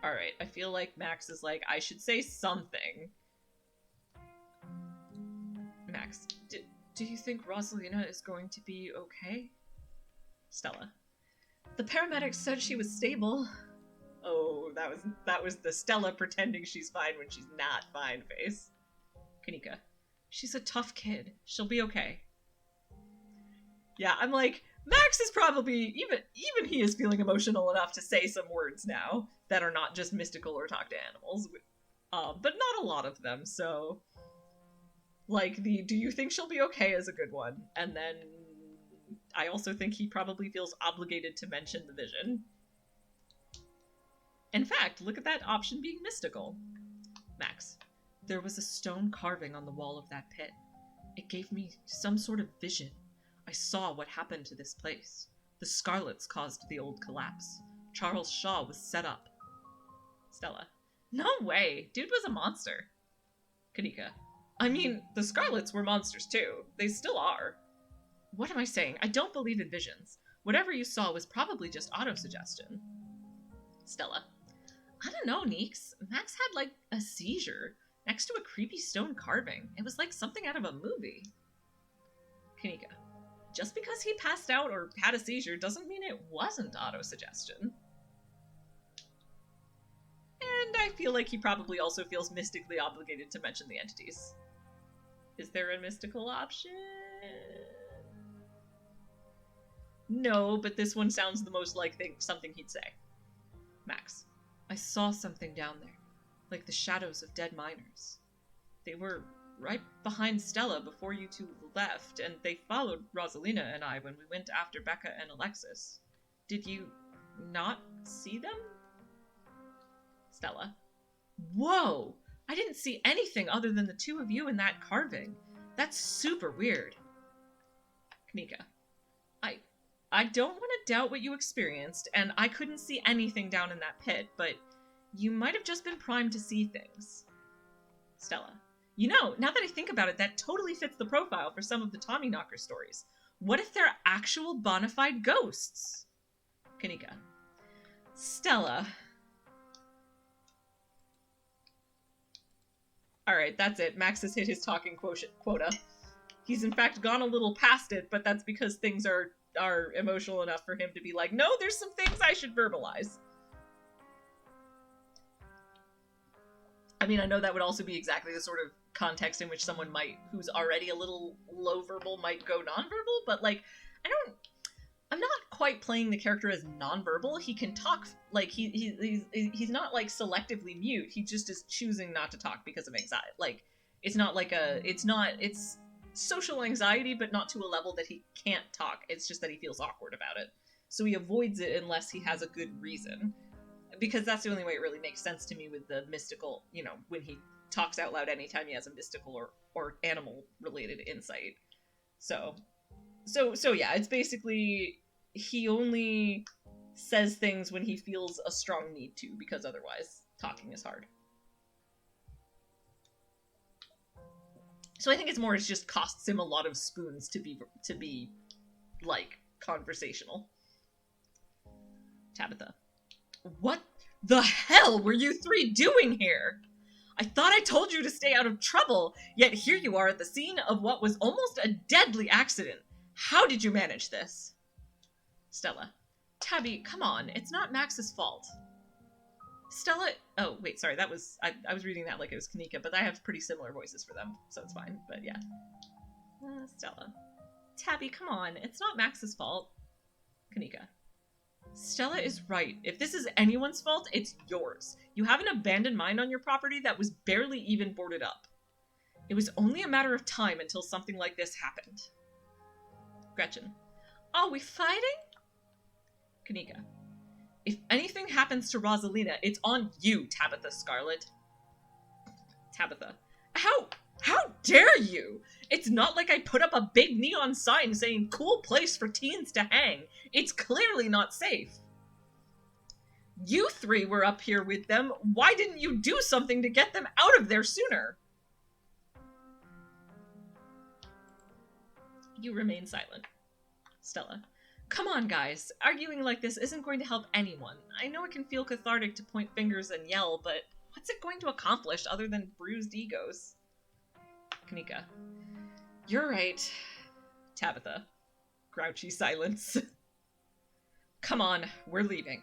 Alright, I feel like Max is like, I should say something. Max, do you think Rosalina is going to be okay? Stella. The paramedics said she was stable. Oh, that was the Stella pretending she's fine when she's not fine face. Kanika. She's a tough kid. She'll be okay. Yeah, I'm like, Max is probably, even he is feeling emotional enough to say some words now that are not just mystical or talk to animals. But not a lot of them, so... Like, the do you think she'll be okay is a good one. And then I also think he probably feels obligated to mention the vision. In fact, look at that option being mystical. Max. There was a stone carving on the wall of that pit. It gave me some sort of vision. I saw what happened to this place. The Scarlets caused the old collapse. Charles Shaw was set up. Stella. No way! Dude was a monster. Kanika. I mean, the Scarlets were monsters too. They still are. What am I saying? I don't believe in visions. Whatever you saw was probably just autosuggestion. Stella. I don't know, Neeks. Max had, like, a seizure next to a creepy stone carving. It was like something out of a movie. Kanika. Just because he passed out or had a seizure doesn't mean it wasn't autosuggestion. And I feel like he probably also feels mystically obligated to mention the entities. Is there a mystical option? No, but this one sounds the most like something he'd say. Max. I saw something down there, like the shadows of dead miners. They were right behind Stella before you two left, and they followed Rosalina and I when we went after Becca and Alexis. Did you not see them? Stella. Whoa! I didn't see anything other than the two of you in that carving. That's super weird. Kanika, I don't want to doubt what you experienced, and I couldn't see anything down in that pit, but you might have just been primed to see things. Stella, you know, now that I think about it, that totally fits the profile for some of the Tommyknocker stories. What if they're actual bona fide ghosts? Kanika, Stella. Alright, that's it. Max has hit his talking quota. He's in fact gone a little past it, but that's because things are emotional enough for him to be like, no, there's some things I should verbalize. I mean, I know that would also be exactly the sort of context in which someone who's already a little low verbal might go nonverbal, but like, I'm not quite playing the character as nonverbal. He can talk, like, he's not, like, selectively mute. He just is choosing not to talk because of anxiety. Like, it's not like it's social anxiety, but not to a level that he can't talk. It's just that he feels awkward about it. So he avoids it unless he has a good reason. Because that's the only way it really makes sense to me with the mystical, you know, when he talks out loud anytime he has a mystical or animal-related insight. So yeah, it's basically, he only says things when he feels a strong need to, because otherwise talking is hard. So I think it's more, it just costs him a lot of spoons to be like, conversational. Tabitha. What the hell were you three doing here? I thought I told you to stay out of trouble, yet here you are at the scene of what was almost a deadly accident. How did you manage this? Stella. Tabby, come on, it's not Max's fault. Stella, oh, wait, sorry, that was, I was reading that like it was Kanika, but I have pretty similar voices for them, so it's fine, but yeah. Stella. Tabby, come on, it's not Max's fault. Kanika. Stella is right. If this is anyone's fault, it's yours. You have an abandoned mine on your property that was barely even boarded up. It was only a matter of time until something like this happened. Gretchen. Are we fighting? Kanika. If anything happens to Rosalina, it's on you, Tabitha Scarlet. Tabitha. How dare you? It's not like I put up a big neon sign saying cool place for teens to hang. It's clearly not safe. You three were up here with them. Why didn't you do something to get them out of there sooner? You remain silent. Stella. Come on, guys. Arguing like this isn't going to help anyone. I know it can feel cathartic to point fingers and yell, but what's it going to accomplish other than bruised egos? Kanika. You're right. Tabitha. Grouchy silence. Come on, we're leaving.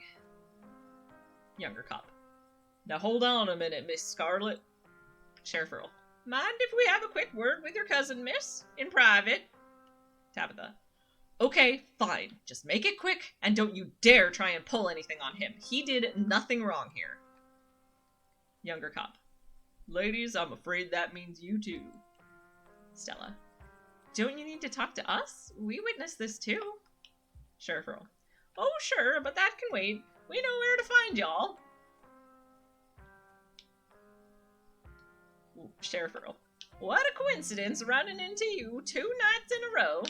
Younger cop. Now hold on a minute, Miss Scarlet. Sheriff Earl. Mind if we have a quick word with your cousin, miss? In private? Tabitha. Okay, fine. Just make it quick, and don't you dare try and pull anything on him. He did nothing wrong here. Younger cop. Ladies, I'm afraid that means you too. Stella. Don't you need to talk to us? We witnessed this too. Sheriff Earl. Oh, sure, but that can wait. We know where to find y'all. Sheriff Earl. What a coincidence running into you 2 nights in a row.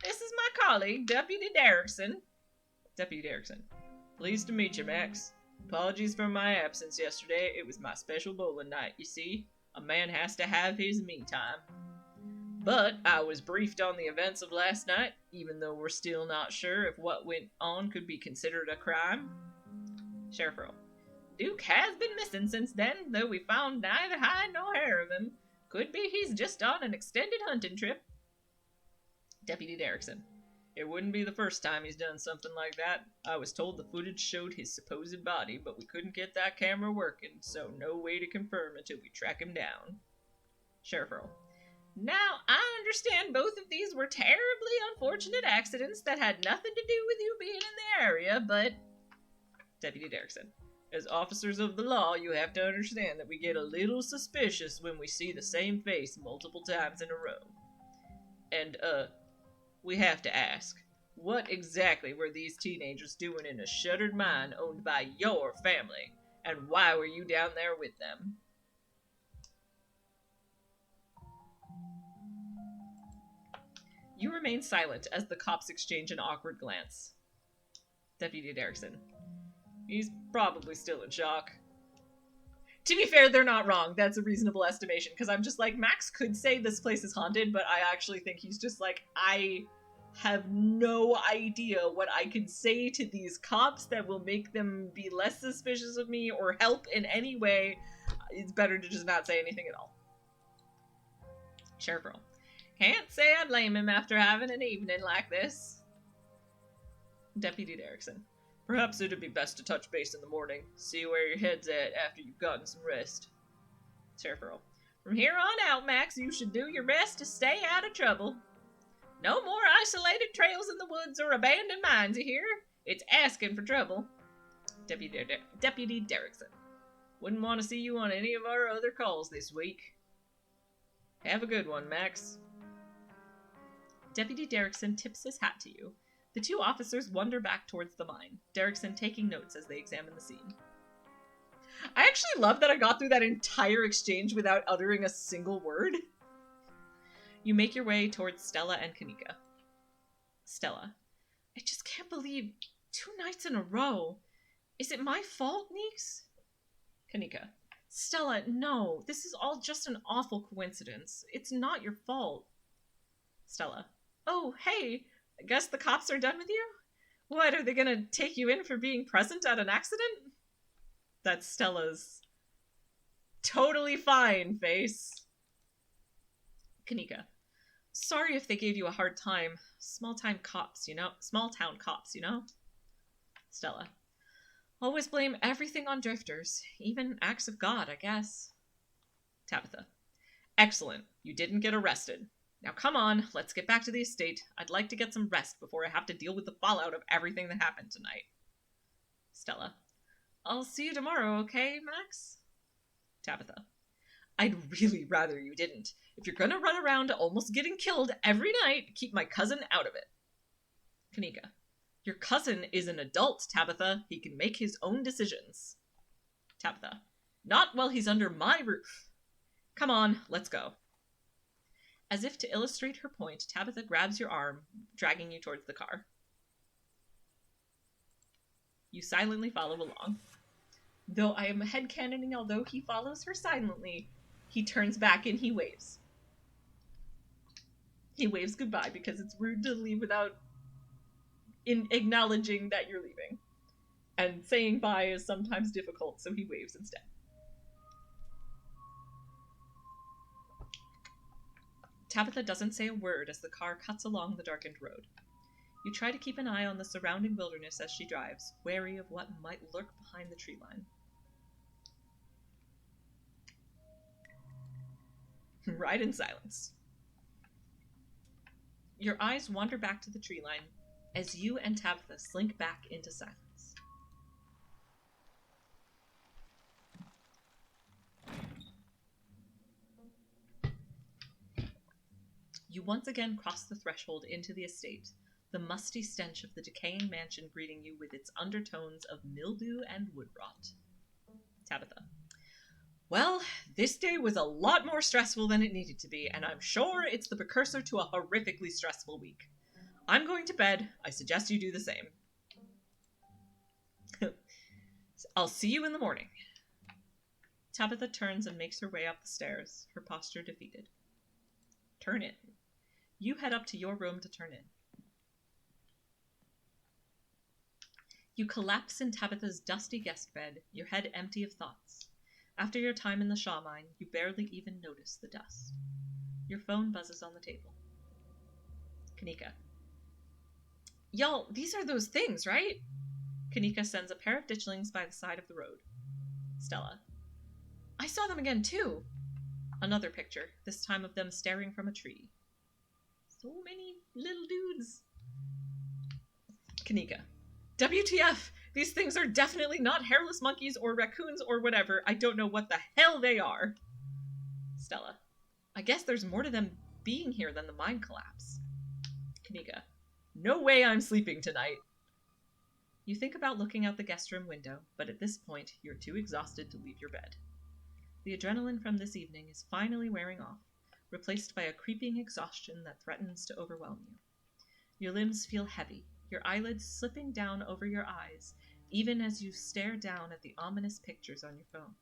This is my colleague, Deputy Derrickson. Deputy Derrickson. Pleased to meet you, Max. Apologies for my absence yesterday. It was my special bowling night, you see. A man has to have his me time. But I was briefed on the events of last night, even though we're still not sure if what went on could be considered a crime. Sheriff Earl. Duke has been missing since then, though we found neither hide nor hair of him. Could be he's just on an extended hunting trip. Deputy Derrickson. It wouldn't be the first time he's done something like that. I was told the footage showed his supposed body, but we couldn't get that camera working, so no way to confirm until we track him down. Sheriff Earl. Now, I understand both of these were terribly unfortunate accidents that had nothing to do with you being in the area, but... Deputy Derrickson. As officers of the law, you have to understand that we get a little suspicious when we see the same face multiple times in a row. And, we have to ask, what exactly were these teenagers doing in a shuttered mine owned by your family? And why were you down there with them? remain silent as the cops exchange an awkward glance. Deputy Derrickson. He's probably still in shock. To be fair, they're not wrong. That's a reasonable estimation, because I'm just like, Max could say this place is haunted, but I actually think he's just like, I have no idea what I can say to these cops that will make them be less suspicious of me or help in any way. It's better to just not say anything at all. Sheriff Earl. Can't say I'd blame him after having an evening like this. Deputy Derrickson. Perhaps it'd be best to touch base in the morning. See where your head's at after you've gotten some rest. Sheriff Earl. From here on out, Max, you should do your best to stay out of trouble. No more isolated trails in the woods or abandoned mines, you hear? It's asking for trouble. Deputy Derrickson. Wouldn't want to see you on any of our other calls this week. Have a good one, Max. Deputy Derrickson tips his hat to you. The two officers wander back towards the mine, Derrickson taking notes as they examine the scene. I actually love that I got through that entire exchange without uttering a single word. You make your way towards Stella and Kanika. Stella. I just can't believe 2 nights in a row. Is it my fault, Neeks? Kanika. Stella, no. This is all just an awful coincidence. It's not your fault. Stella. Oh, hey. I guess the cops are done with you? What, are they gonna take you in for being present at an accident? That's Stella's totally fine face. Kanika. Sorry if they gave you a hard time. Small-town cops, you know? Stella. Always blame everything on drifters. Even acts of God, I guess. Tabitha. Excellent. You didn't get arrested. Now come on, let's get back to the estate. I'd like to get some rest before I have to deal with the fallout of everything that happened tonight. Stella. I'll see you tomorrow, okay, Max? Tabitha. I'd really rather you didn't. If you're gonna run around almost getting killed every night, keep my cousin out of it. Kanika. Your cousin is an adult, Tabitha. He can make his own decisions. Tabitha. Not while he's under my roof. Come on, let's go. As if to illustrate her point, Tabitha grabs your arm, dragging you towards the car. You silently follow along. Though I am headcanoning, although he follows her silently, he turns back and he waves. He waves goodbye because it's rude to leave without acknowledging that you're leaving. And saying bye is sometimes difficult, so he waves instead. Tabitha doesn't say a word as the car cuts along the darkened road. You try to keep an eye on the surrounding wilderness as she drives, wary of what might lurk behind the tree line. Ride in silence. Your eyes wander back to the tree line as you and Tabitha slink back into silence. You once again cross the threshold into the estate, the musty stench of the decaying mansion greeting you with its undertones of mildew and wood rot. Tabitha. Well, this day was a lot more stressful than it needed to be, and I'm sure it's the precursor to a horrifically stressful week. I'm going to bed. I suggest you do the same. I'll see you in the morning. Tabitha turns and makes her way up the stairs, her posture defeated. Turn in. You head up to your room to turn in. You collapse in Tabitha's dusty guest bed, your head empty of thoughts. After your time in the Shaw mine, you barely even notice the dust. Your phone buzzes on the table. Kanika. Y'all, these are those things, right? Kanika sends a pair of ditchlings by the side of the road. Stella. I saw them again, too. Another picture, this time of them staring from a tree. So many little dudes. Kanika. WTF! These things are definitely not hairless monkeys or raccoons or whatever. I don't know what the hell they are. Stella. I guess there's more to them being here than the mine collapse. Kanika. No way I'm sleeping tonight. You think about looking out the guest room window, but at this point, you're too exhausted to leave your bed. The adrenaline from this evening is finally wearing off, replaced by a creeping exhaustion that threatens to overwhelm you. Your limbs feel heavy, your eyelids slipping down over your eyes, even as you stare down at the ominous pictures on your phone.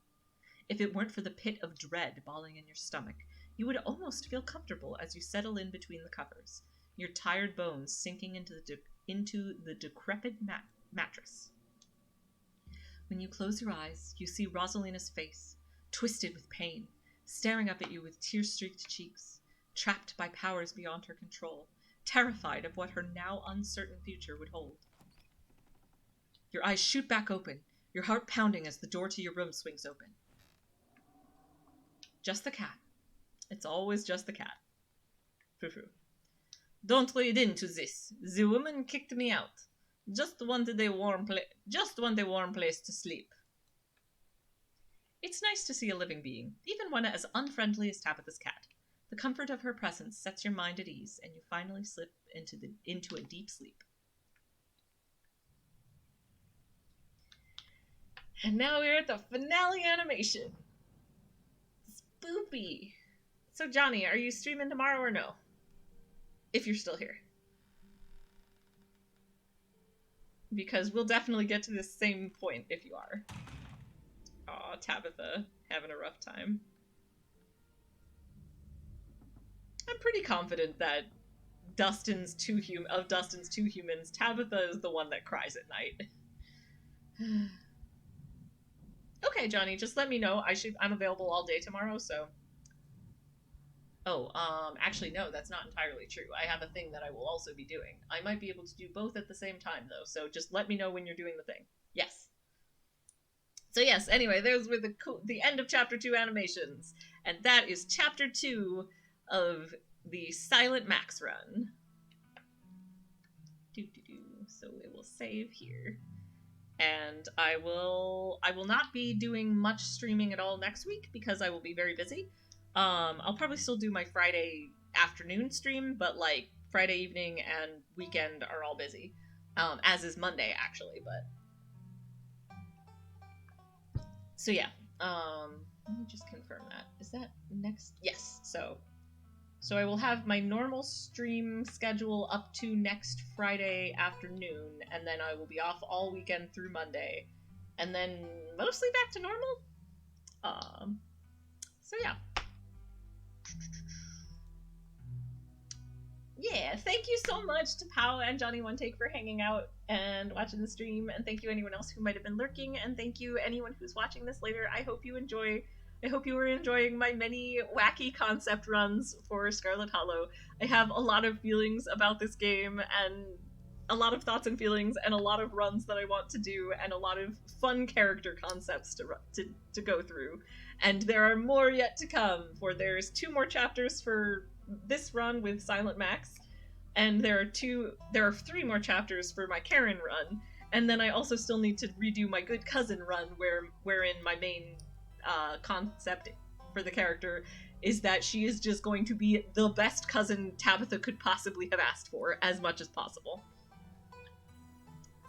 If it weren't for the pit of dread balling in your stomach, you would almost feel comfortable as you settle in between the covers, your tired bones sinking into the decrepit mattress. When you close your eyes, you see Rosalina's face, twisted with pain, staring up at you with tear-streaked cheeks, trapped by powers beyond her control, terrified of what her now uncertain future would hold. Your eyes shoot back open, your heart pounding as the door to your room swings open. Just the cat. It's always just the cat. Foo-foo. Don't read into this. The woman kicked me out. Just wanted a warm place to sleep. It's nice to see a living being, even one as unfriendly as Tabitha's cat. The comfort of her presence sets your mind at ease, and you finally slip into a deep sleep. And now we're at the finale animation. Spoopy. So Johnny, are you streaming tomorrow or no? If you're still here. Because we'll definitely get to this same point if you are. Aw, Tabitha, having a rough time. I'm pretty confident that Dustin's two humans, Tabitha is the one that cries at night. Okay, Johnny, just let me know. I'm available all day tomorrow, so. Oh, actually, no, that's not entirely true. I have a thing that I will also be doing. I might be able to do both at the same time, though, so just let me know when you're doing the thing. Yes. So yes, anyway, those were the end of Chapter 2 animations, and that is Chapter 2 of the Silent Max run. So it will save here. And I will not be doing much streaming at all next week because I will be very busy. I'll probably still do my Friday afternoon stream, but like Friday evening and weekend are all busy. As is Monday actually, but so yeah. Let me just confirm that. Is that next? Yes. So I will have my normal stream schedule up to next Friday afternoon, and then I will be off all weekend through Monday, and then mostly back to normal. So yeah. Yeah, thank you so much to Pao and Johnny One Take for hanging out and watching the stream, and thank you anyone else who might have been lurking, and thank you anyone who's watching this later. I hope you were enjoying my many wacky concept runs for Scarlet Hollow. I have a lot of feelings about this game, and a lot of thoughts and feelings, and a lot of runs that I want to do, and a lot of fun character concepts to go through. And there are more yet to come, for there's 2 more chapters for this run with Silent Max, and there are 3 more chapters for my Karen run, and then I also still need to redo my Good Cousin run, wherein my main concept for the character is that she is just going to be the best cousin Tabitha could possibly have asked for, as much as possible.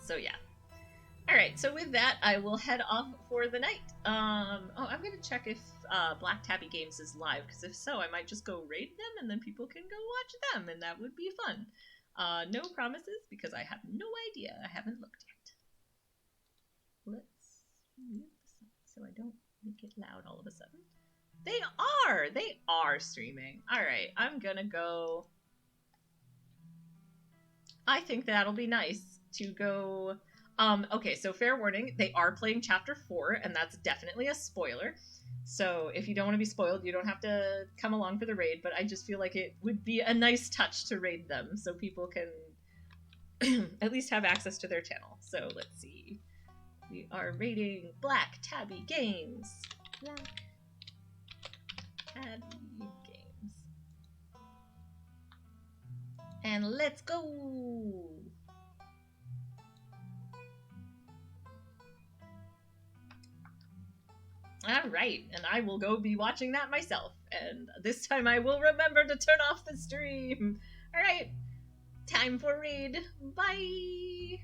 So yeah. Alright, so with that, I will head off for the night. I'm gonna check if Black Tabby Games is live, because if so, I might just go raid them, and then people can go watch them, and that would be fun. No promises, because I have no idea. I haven't looked yet. Let's mute this up so I don't make it loud all of a sudden. They are streaming. Alright, I'm gonna go. I think that'll be nice to go. Okay, so fair warning, they are playing Chapter 4, and that's definitely a spoiler. So if you don't want to be spoiled, you don't have to come along for the raid, but I just feel like it would be a nice touch to raid them, so people can at least have access to their channel. So let's see. We are raiding Black Tabby Games. Black Tabby Games. And let's go! Alright, and I will go be watching that myself. And this time I will remember to turn off the stream. Alright, time for raid. Bye!